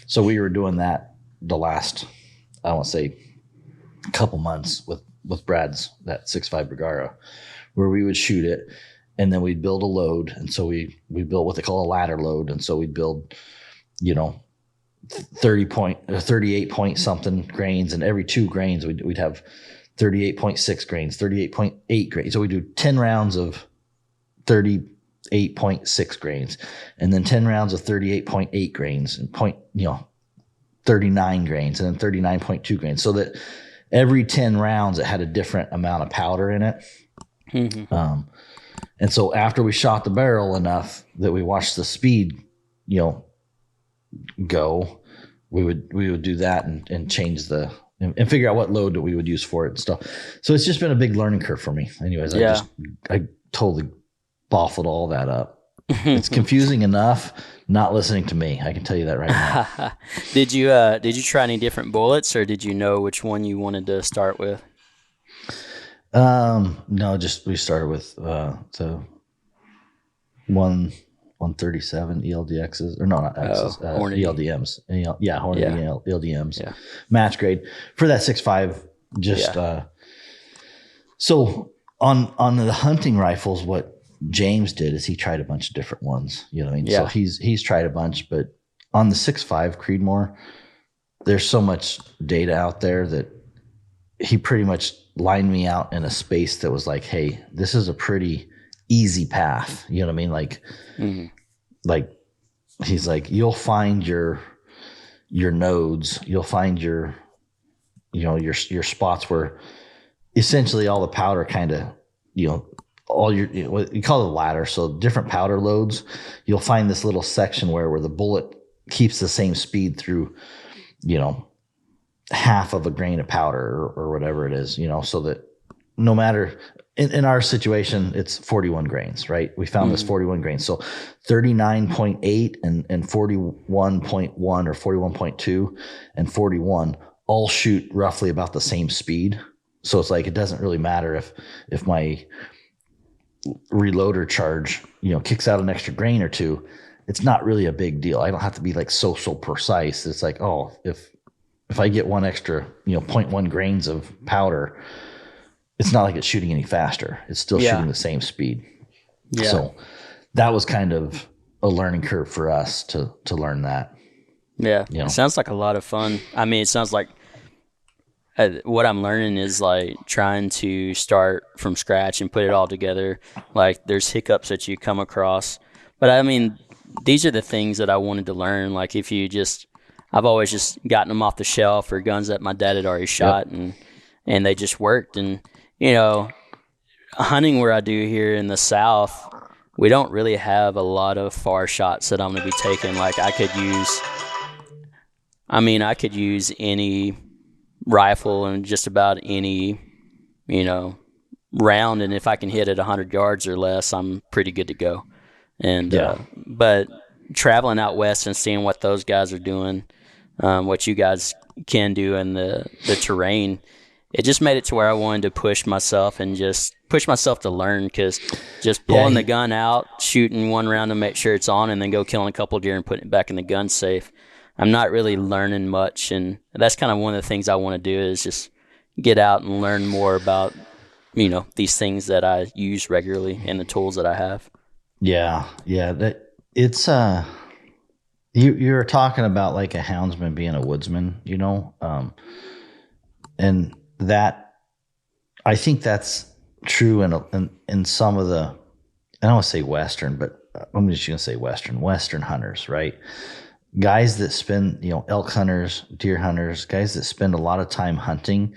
so we were doing that the last, I want to say, couple months with Brad's, that 6.5 Bergara, where we would shoot it, and then we'd build a load. And so we built what they call a ladder load. And so we'd build, 38 point something grains, and every 2 grains we'd have 38.6 grains, 38.8 grains. So we do 10 rounds of 38.6 grains, and then 10 rounds of 38.8 grains, and 39 grains, and then 39.2 grains. So that every 10 rounds it had a different amount of powder in it. Mm-hmm. And so after we shot the barrel enough that we watched the speed, go, we would do that and change and figure out what load that we would use for it and stuff. So it's just been a big learning curve for me. Anyways, I totally baffled all that up. It's confusing enough not listening to me. I can tell you that right now. Did you try any different bullets, or did you know which one you wanted to start with? No, just we started with the 137 ELDXs, or no, not X's, ELDMs. Hornady ELDMs. Yeah. Match grade for that 6.5. Just so on the hunting rifles, what James did is he tried a bunch of different ones. You know what I mean? Yeah. So he's tried a bunch, but on the 6.5 Creedmoor, there's so much data out there that he pretty much lined me out in a space that was like, hey, this is a pretty easy path. You know what I mean? Like, mm-hmm. Like he's like, you'll find your nodes, you'll find your spots where essentially all the powder kind of, all what you call it a ladder. So different powder loads, you'll find this little section where the bullet keeps the same speed through, half of a grain of powder or whatever it is, so that no matter in our situation, it's 41 grains, right? We found this 41 grains. So 39.8 and 41.1 or 41.2 and 41 all shoot roughly about the same speed. So it's like, it doesn't really matter if my reloader charge, kicks out an extra grain or two. It's not really a big deal. I don't have to be like so precise. It's like, oh, if I get one extra, 0.1 grains of powder, it's not like it's shooting any faster. It's still shooting the same speed. Yeah. So that was kind of a learning curve for us to learn that. Yeah. It sounds like a lot of fun. I mean, it sounds like what I'm learning is like trying to start from scratch and put it all together. Like there's hiccups that you come across, but I mean, these are the things that I wanted to learn. Like I've always just gotten them off the shelf, or guns that my dad had already shot, and they just worked. And hunting where I do here in the South, we don't really have a lot of far shots that I'm going to be taking. Like I could use any rifle and just about any, round. And if I can hit it 100 yards or less, I'm pretty good to go. And, but traveling out west and seeing what those guys are doing, what you guys can do in the terrain, it just made it to where I wanted to push myself and just push myself to learn, because just pulling the gun out, shooting one round to make sure it's on, and then go killing a couple deer and putting it back in the gun safe, I'm not really learning much. And that's kind of one of the things I want to do, is just get out and learn more about, these things that I use regularly and the tools that I have. Yeah. That it's you're talking about like a houndsman being a woodsman, and that, I think that's true in some of the, I don't want to say Western, but I'm just going to say Western hunters, right? Guys that spend, elk hunters, deer hunters, guys that spend a lot of time hunting,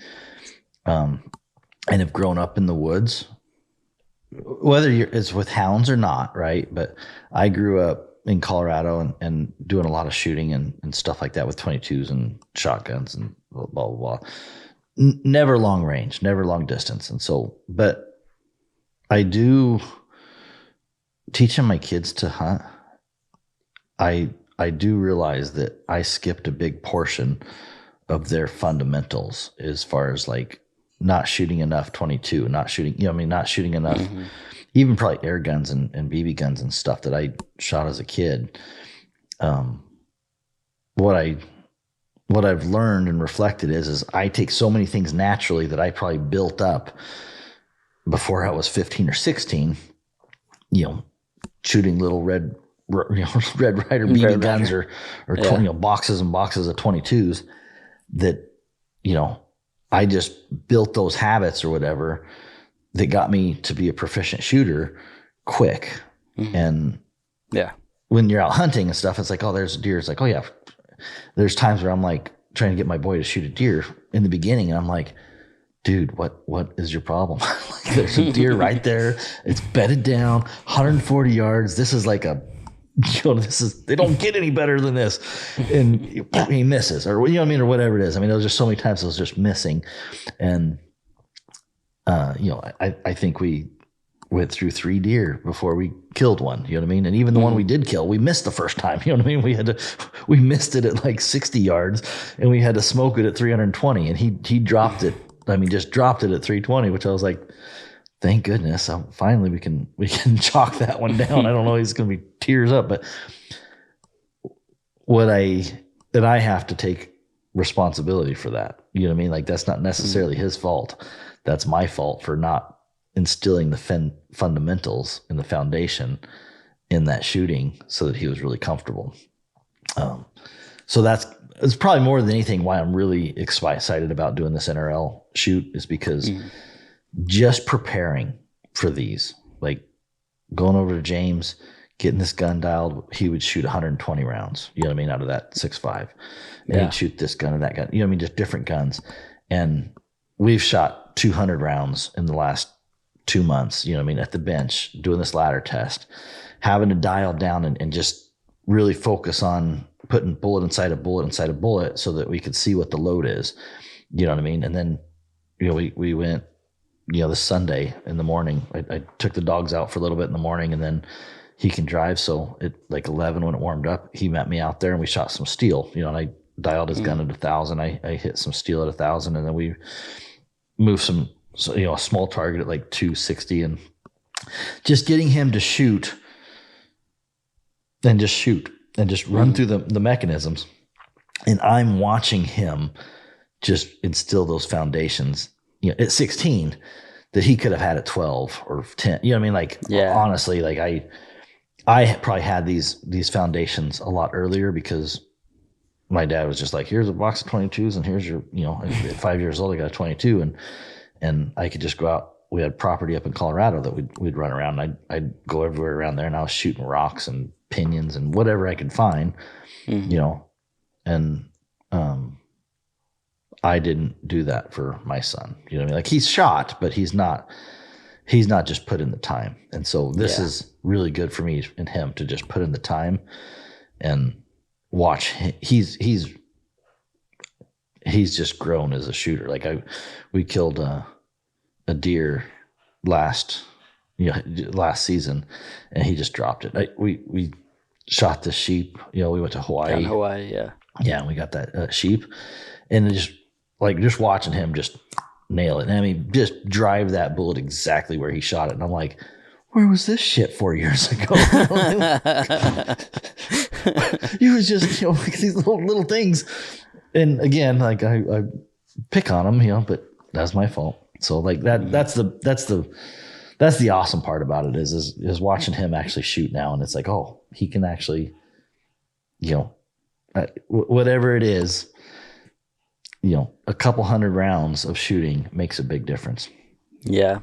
and have grown up in the woods, whether it's with hounds or not, right? But I grew up in Colorado and doing a lot of shooting and stuff like that with 22s and shotguns and blah, blah, blah. Never long range, never long distance. And so, but I do teaching my kids to hunt. I do realize that I skipped a big portion of their fundamentals as far as like not shooting enough 22, not shooting enough, even probably air guns and BB guns and stuff that I shot as a kid. What I've learned and reflected is I take so many things naturally that I probably built up before I was 15 or 16, shooting little Red Ryder BB guns or 20, boxes and boxes of 22s that, I just built those habits or whatever that got me to be a proficient shooter quick. And when you're out hunting and stuff, it's like, oh, there's a deer. It's like, oh yeah. There's times where I'm like trying to get my boy to shoot a deer in the beginning. And I'm like, dude, what is your problem? Like, there's a deer right there. It's bedded down 140 yards. This is like they don't get any better than this. And he misses or, or whatever it is. I mean, there was just so many times I was just missing. And, I think we went through 3 deer before we killed one, you know what I mean? And even the one we did kill, we missed the first time, you know what I mean? We missed it at like 60 yards and we had to smoke it at 320 and he dropped it. I mean, just dropped it at 320, which I was like, thank goodness. Finally we can chalk that one down. I don't know. He's going to be tears up, but that I have to take responsibility for that. You know what I mean? Like that's not necessarily his fault. That's my fault for not instilling the fundamentals and the foundation in that shooting so that he was really comfortable. So it's probably more than anything why I'm really excited about doing this NRL shoot is because just preparing for these, like going over to James, getting this gun dialed, he would shoot 120 rounds, you know what I mean, out of that 6.5. And he'd shoot this gun and that gun, you know what I mean, just different guns. And we've shot 200 rounds in the last 2 months, you know what I mean, at the bench, doing this ladder test, having to dial down and just really focus on putting bullet inside a bullet so that we could see what the load is, you know what I mean? And then, we went, this Sunday in the morning, I took the dogs out for a little bit in the morning and then he can drive. So at like 11 when it warmed up, he met me out there and we shot some steel, and I dialed his gun at 1,000. I hit some steel at 1,000 and then we moved a small target at like 260 and just getting him to shoot and just run through the mechanisms. And I'm watching him just instill those foundations, at 16 that he could have had at 12 or 10, you know what I mean? Like, honestly, like I probably had these foundations a lot earlier because my dad was just like, here's a box of 22s and here's your, at 5 years old, I got a 22 and I could just go out. We had property up in Colorado that we'd run around. And I'd go everywhere around there and I was shooting rocks and pinions and whatever I could find, and I didn't do that for my son. You know what I mean? Like he's shot, but he's not just put in the time. And so this is really good for me and him to just put in the time and watch. He's just grown as a shooter. Like we killed a deer last season and he just dropped it. We shot the sheep, we went to Hawaii. Down Hawaii, yeah. Yeah, and we got that sheep and just watching him just nail it. And I mean, just drive that bullet exactly where he shot it. And I'm like, where was this shit 4 years ago? He was just, like these little things. And again, like I pick on him, but that's my fault. So like that's the awesome part about it is watching him actually shoot now. And it's like, oh, he can actually, whatever it is, a couple hundred rounds of shooting makes a big difference. Yeah.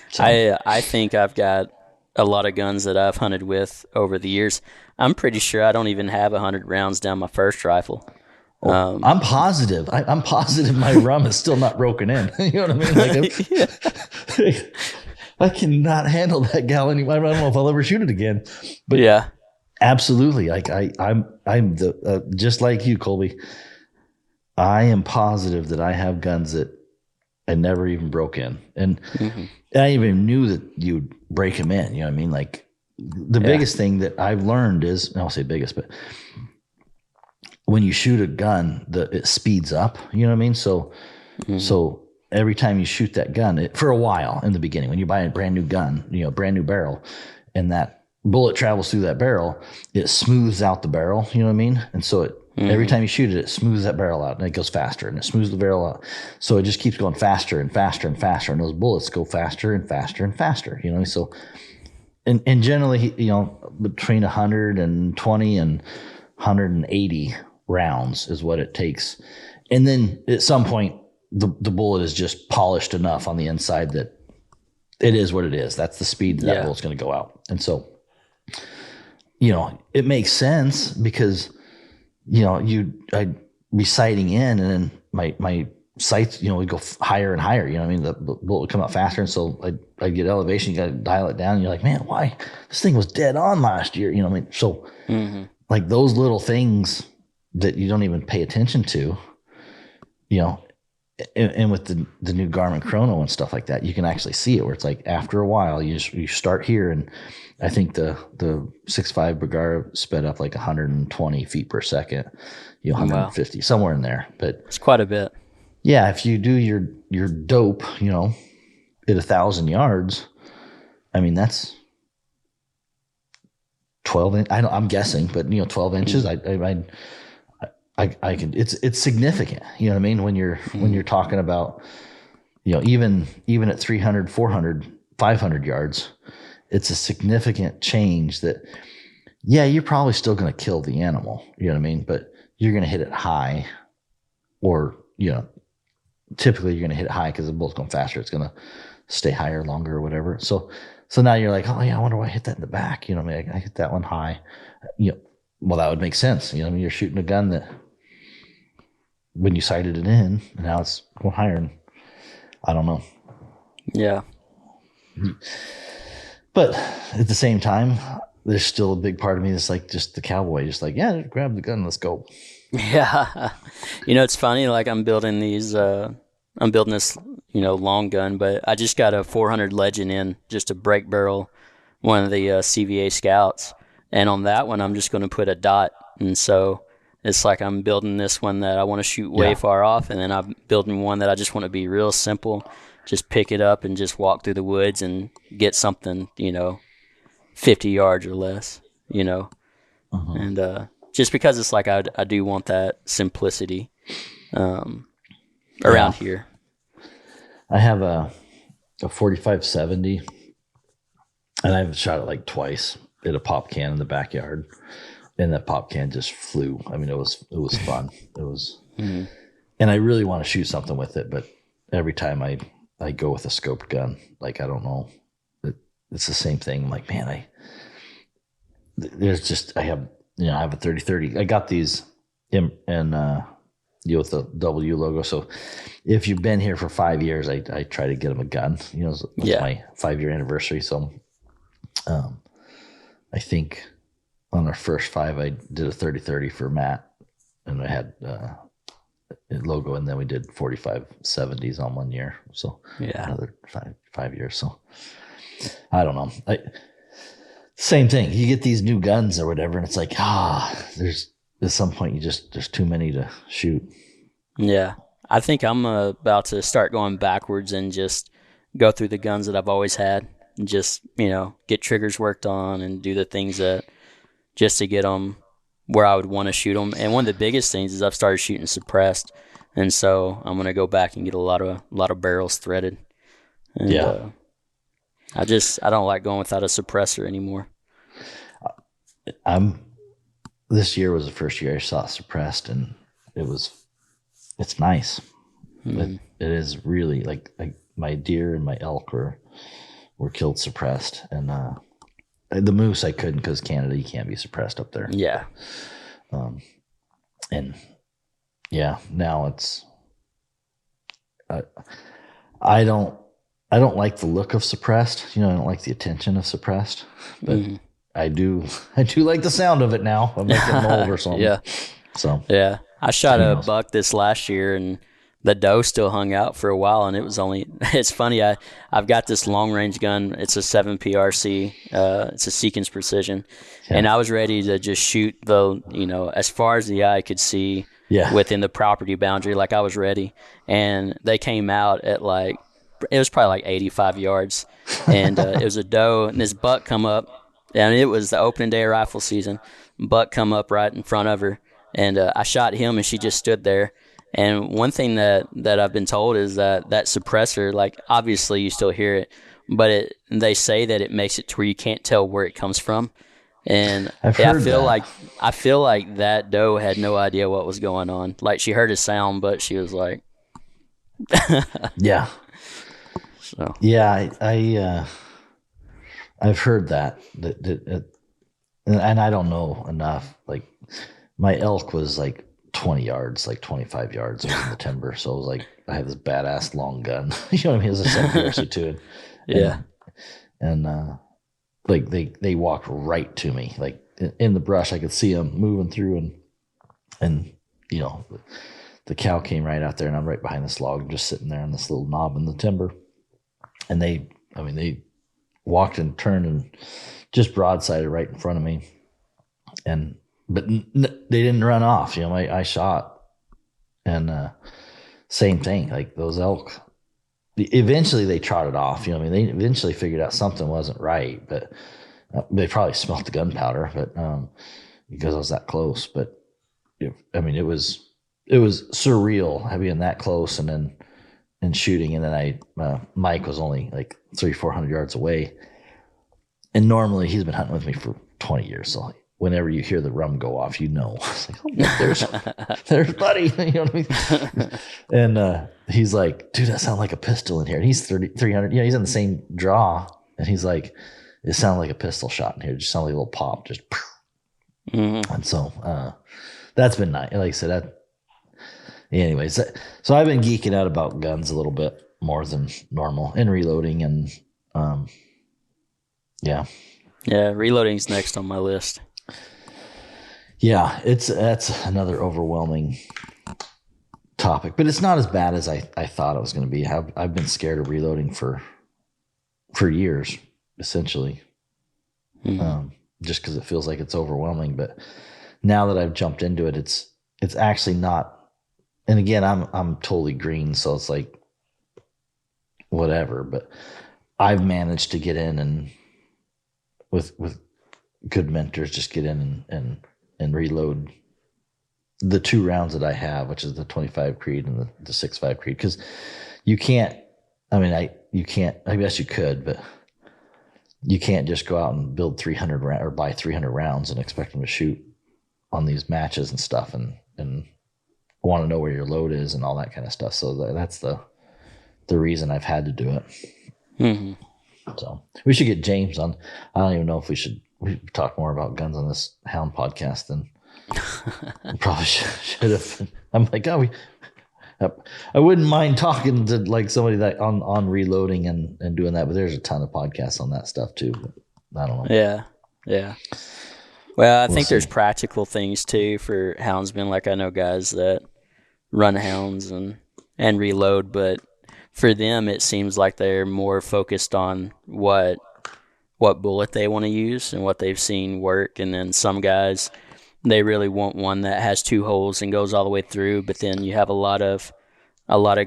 So, I think I've got a lot of guns that I've hunted with over the years. I'm pretty sure I don't even have 100 rounds down my first rifle. I'm positive. I'm positive my rum is still not broken in. You know what I mean? Like, I cannot handle that gal anymore. I don't know if I'll ever shoot it again. But yeah, absolutely. Like I'm the just like you, Kolby. I am positive that I have guns that I never even broke in, and I even knew that you'd break them in. You know what I mean? Like the biggest thing that I've learned is, and I'll say biggest, but when you shoot a gun, it speeds up. You know what I mean? So every time you shoot that gun, for a while in the beginning, when you buy a brand new gun, brand new barrel, and that bullet travels through that barrel, it smooths out the barrel. You know what I mean? And so every time you shoot it, it smooths that barrel out, and it goes faster, and it smooths the barrel out. So it just keeps going faster and faster and faster, and those bullets go faster and faster and faster. So, and generally, between 120 and 180 rounds is what it takes. And then at some point, the bullet is just polished enough on the inside that it is what it is. That's the speed that bullet's going to go out. And so, it makes sense because, I'd be sighting in, and then my sights, would go higher and higher. You know what I mean? The bullet would come out faster. And so I'd get elevation. You got to dial it down. And you're like, man, why? This thing was dead on last year. You know what I mean? So like those little things that you don't even pay attention to, and with the new Garmin Chrono and stuff like that, you can actually see it where it's like after a while you start here, and I think the 6.5 Bergara sped up like 120 feet per second, 150 somewhere in there, but it's quite a bit. Yeah, if you do your dope, at 1,000 yards, I mean that's 12. I'm guessing, but 12 inches. I can. It's significant. You know what I mean? When you're talking about, even at 300, 400, 500 yards, it's a significant change that, you're probably still going to kill the animal. You know what I mean? But you're going to hit it high, or, typically you're going to hit it high because the bullet's going faster. It's going to stay higher longer or whatever. So now you're like, oh yeah, I wonder why I hit that in the back. I hit that one high. Well, that would make sense. You're shooting a gun that when you sighted it in, and now it's going higher. And I don't know. Yeah. But at the same time, there's still a big part of me that's like just the cowboy, just like, yeah, grab the gun, let's go. Yeah. It's funny. Like I'm building this, long gun, but I just got a 400 Legend in, just a break barrel, one of the CVA Scouts. And on that one, I'm just going to put a dot. And so it's like I'm building this one that I want to shoot way far off, and then I'm building one that I just want to be real simple, just pick it up and just walk through the woods and get something, 50 yards or less, And just because it's like I do want that simplicity around here. I have a 45-70, and I've shot it like twice at a pop can in the backyard, and that pop can just flew. I mean, it was fun. It was, and I really want to shoot something with it, but every time I go with a scoped gun, like I don't know, it's the same thing. I'm like, man, I have a 30-30. I got these in with the W logo. So if you've been here for 5 years, I try to get them a gun. It's my 5-year anniversary. So I think on our first 5, I did a 30-30 for Matt, and I had a logo, and then we did 45-70s on 1 year. So another 5 years. So I don't know. Same thing. You get these new guns or whatever, and it's like, there's at some point there's too many to shoot. Yeah. I think I'm about to start going backwards and just go through the guns that I've always had and just, get triggers worked on and do the things that just to get them where I would want to shoot them. And one of the biggest things is I've started shooting suppressed. And so I'm going to go back and get a lot of barrels threaded. And, I don't like going without a suppressor anymore. This year was the first year I saw it suppressed, and it's nice. It is really like my deer and my elk were were killed suppressed, and the moose I couldn't because Canada, you can't be suppressed up there. Yeah. And yeah, now it's I don't like the look of suppressed. I don't like the attention of suppressed, but I do like the sound of it now. I'm like getting old or something. Yeah. So yeah, I shot a buck this last year, and the doe still hung out for a while, and it was only. It's funny. I've got this long range gun. It's a 7 PRC. It's a Seekins Precision, and I was ready to just shoot as far as the eye could see. Yeah. Within the property boundary, like I was ready, and they came out at it was probably 85 yards, and it was a doe, and this buck come up, and it was the opening day of rifle season. Buck come up right in front of her, and I shot him, and she just stood there. And one thing that I've been told is that suppressor, like obviously you still hear it, but they say that it makes it to where you can't tell where it comes from. And I feel like that doe had no idea what was going on. Like she heard a sound, but she was like, yeah. So yeah, I've heard that and I don't know enough. Like my elk was like 20 yards, like 25 yards in the timber. So it was like I had this badass long gun. You know what I mean? It was a 7 PRC too. And like they walked right to me, like in the brush. I could see them moving through, and the cow came right out there, and I'm right behind this log, just sitting there on this little knob in the timber. And they walked and turned and just broadsided right in front of me, but they didn't run off. I shot, and same thing. Like those elk. Eventually they trotted off. They eventually figured out something wasn't right, but they probably smelled the gunpowder, but because I was that close. But it was surreal being that close and shooting. And then Mike was only like 300-400 yards away, and normally he's been hunting with me for 20 years. So whenever you hear the rum go off, it's like, oh, there's Buddy. You know what I mean? And he's like, dude, that sounds like a pistol in here. And he's 300. He's in the same draw. And he's like, it sounded like a pistol shot in here. It just sounded like a little pop. Just. Mm-hmm. And so that's been nice. Like I said, anyways, so I've been geeking out about guns a little bit more than normal, and reloading, and yeah. Yeah, reloading's next on my list. Yeah, that's another overwhelming topic, but it's not as bad as I thought it was going to be. I've been scared of reloading for years, essentially, just because it feels like it's overwhelming. But now that I've jumped into it, it's actually not. And again, I'm totally green, so it's like whatever. But I've managed to get in, and with good mentors, just get in and reload the 2 rounds that I have, which is the 25 Creed and the 6.5 Creed. Because you can't, you can't, I guess you could, but you can't just go out and build 300 or buy 300 rounds and expect them to shoot on these matches and stuff and want to know where your load is and all that kind of stuff. So that's the reason I've had to do it. Mm-hmm. So we should get James on. I don't even know if we should talk more about guns on this hound podcast than probably should have. I'm like, I wouldn't mind talking to like somebody that on reloading and doing that, but there's a ton of podcasts on that stuff too. But I don't know. Yeah. Well, I think there's practical things too for houndsmen. Like I know guys that run hounds and reload, but for them it seems like they're more focused on what bullet they want to use and what they've seen work. And then some guys, they really want one that has 2 holes and goes all the way through. But then you have a lot of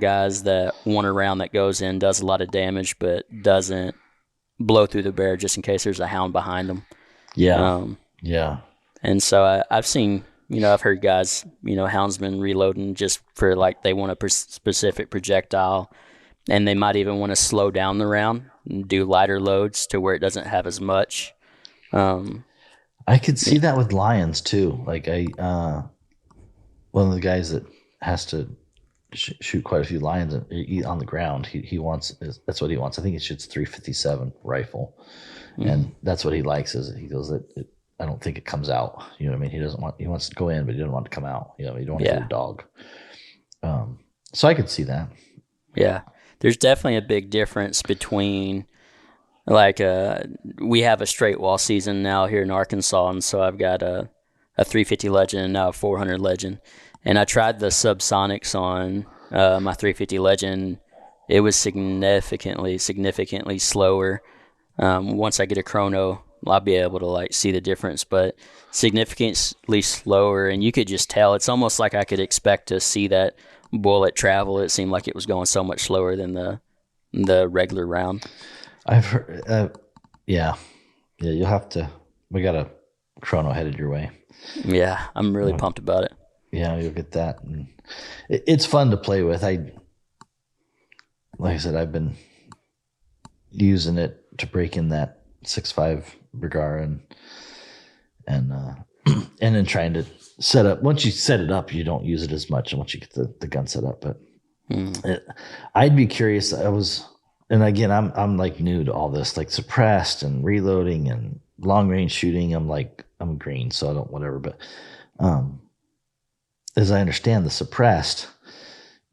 guys that want a round that goes in, does a lot of damage, but doesn't blow through the bear just in case there's a hound behind them. Yeah. Yeah. And so I've seen, I've heard guys, houndsmen reloading just for like they want a specific projectile, and they might even want to slow down the round and do lighter loads to where it doesn't have as much. I could see that with lions too. Like one of the guys that has to shoot quite a few lions on the ground. He wants, that's what he wants. I think he shoots 357 rifle, and that's what he likes. Is he goes that I don't think it comes out. You know what I mean? He wants to go in, but he doesn't want to come out. You know, you don't want to hit a dog. So I could see that. Yeah, there's definitely a big difference between like we have a straight wall season now here in Arkansas, and so I've got a 350 Legend and now a 400 Legend. And I tried the subsonics on my 350 Legend. It was significantly slower. Once I get a chrono, I'll be able to like see the difference, but significantly slower. And you could just tell. It's almost like I could expect to see that bullet travel. It seemed like it was going so much slower than the regular round. I've heard, yeah. You'll have to. We got a chrono headed your way. Yeah, I'm really pumped about it. Yeah, you'll get that. And it's fun to play with. Like I said, I've been using it to break in that 6.5 Bergara and then trying to set up. Once you set it up, you don't use it as much once you get the gun set up. But I'd be curious. And again, I'm like new to all this, like suppressed and reloading and long range shooting. I'm green, so I don't whatever. But as I understand, the suppressed,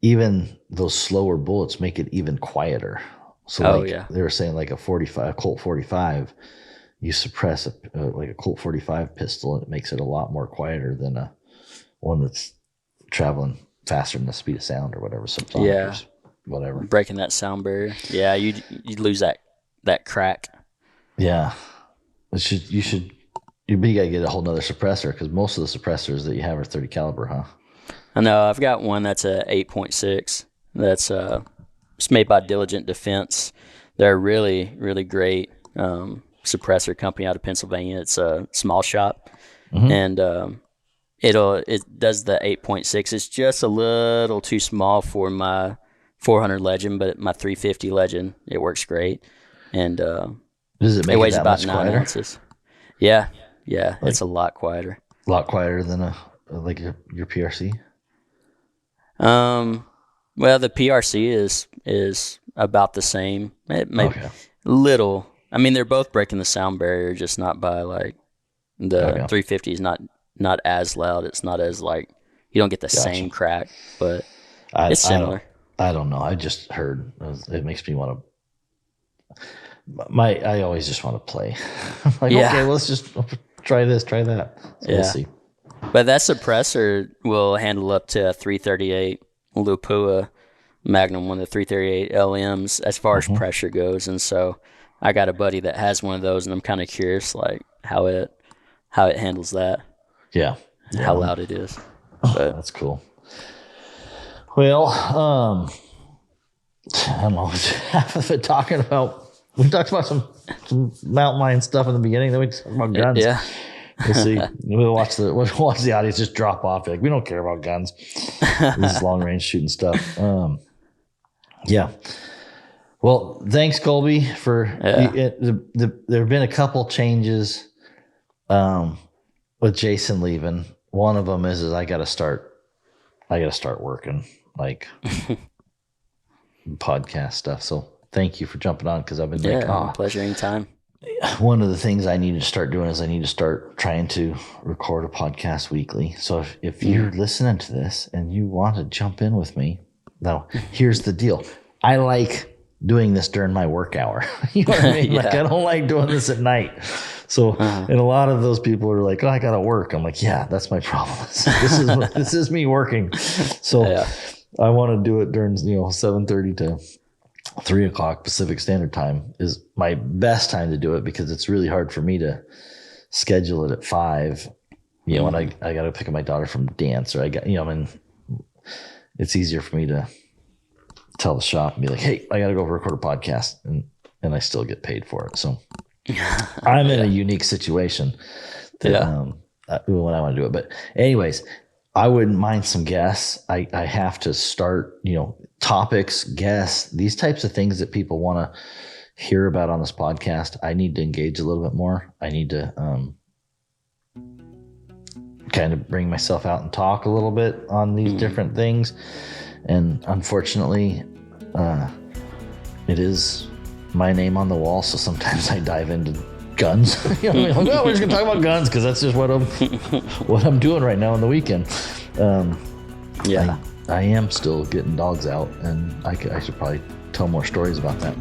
even those slower bullets make it even quieter. So they were saying like a Colt 45, you suppress like a Colt 45 pistol, and it makes it a lot more quieter than a one that's traveling faster than the speed of sound or whatever. Or whatever. Breaking that sound barrier. Yeah, you'd lose that crack. Yeah. You gotta get a whole nother suppressor, because most of the suppressors that you have are 30 caliber, huh? I know. I've got one that's a 8.6. That's it's made by Diligent Defense. They're a really, really great suppressor company out of Pennsylvania. It's a small shop, and it does the 8.6. It's just a little too small for my 400 Legend, but my 350 Legend, it works great. And does it make it weighs that about much 9 quieter? ounces. Yeah, it's a lot quieter. A lot quieter than like your PRC. Well, the PRC is about the same. It may little. I mean, they're both breaking the sound barrier, just not by like the 350 is not as loud. It's not as like you don't get the same crack, but it's similar. I don't know. I just heard it makes me want to. I always just want to play. I'm like, okay, well, let's just try this, try that. So we'll see. But that suppressor will handle up to a 338 Lupua Magnum, one of the 338 LMs, as far as pressure goes. And so I got a buddy that has one of those, and I'm kind of curious, like how it handles that. Yeah. How loud it is. But that's cool. Well, I don't know. Half of it talking about. We talked about some mountain lion stuff in the beginning. Then we talked about guns. Yeah. We'll see. We'll watch the audience just drop off. Like, we don't care about guns. This is long range shooting stuff. Yeah. Well, thanks, Kolby, for there have been a couple changes with Jason leaving. One of them is I got to start working like podcast stuff. So thank you for jumping on, because I've been pleasure anytime. One of the things I need to start doing is I need to start trying to record a podcast weekly. So if you're listening to this and you want to jump in with me, now here's the deal. I like doing this during my work hour. You know what I mean? Like, I don't like doing this at night. So, and a lot of those people are like, oh, I got to work. I'm like, yeah, that's my problem. This is me working. So I want to do it during, 7:30 to 3 o'clock Pacific Standard Time is my best time to do it, because it's really hard for me to schedule it at 5. When I got to pick up my daughter from dance, or it's easier for me to tell the shop and be like, hey, I got to go record a podcast, and I still get paid for it. So I'm in a unique situation that when I want to do it. But anyways, I wouldn't mind some guests. I have to start, topics, guests, these types of things that people want to hear about on this podcast. I need to engage a little bit more. I need to kind of bring myself out and talk a little bit on these different things. And unfortunately, it is my name on the wall. So sometimes I dive into guns. We're just gonna talk about guns because that's just what I'm doing right now on the weekend. I am still getting dogs out, and I should probably tell more stories about that.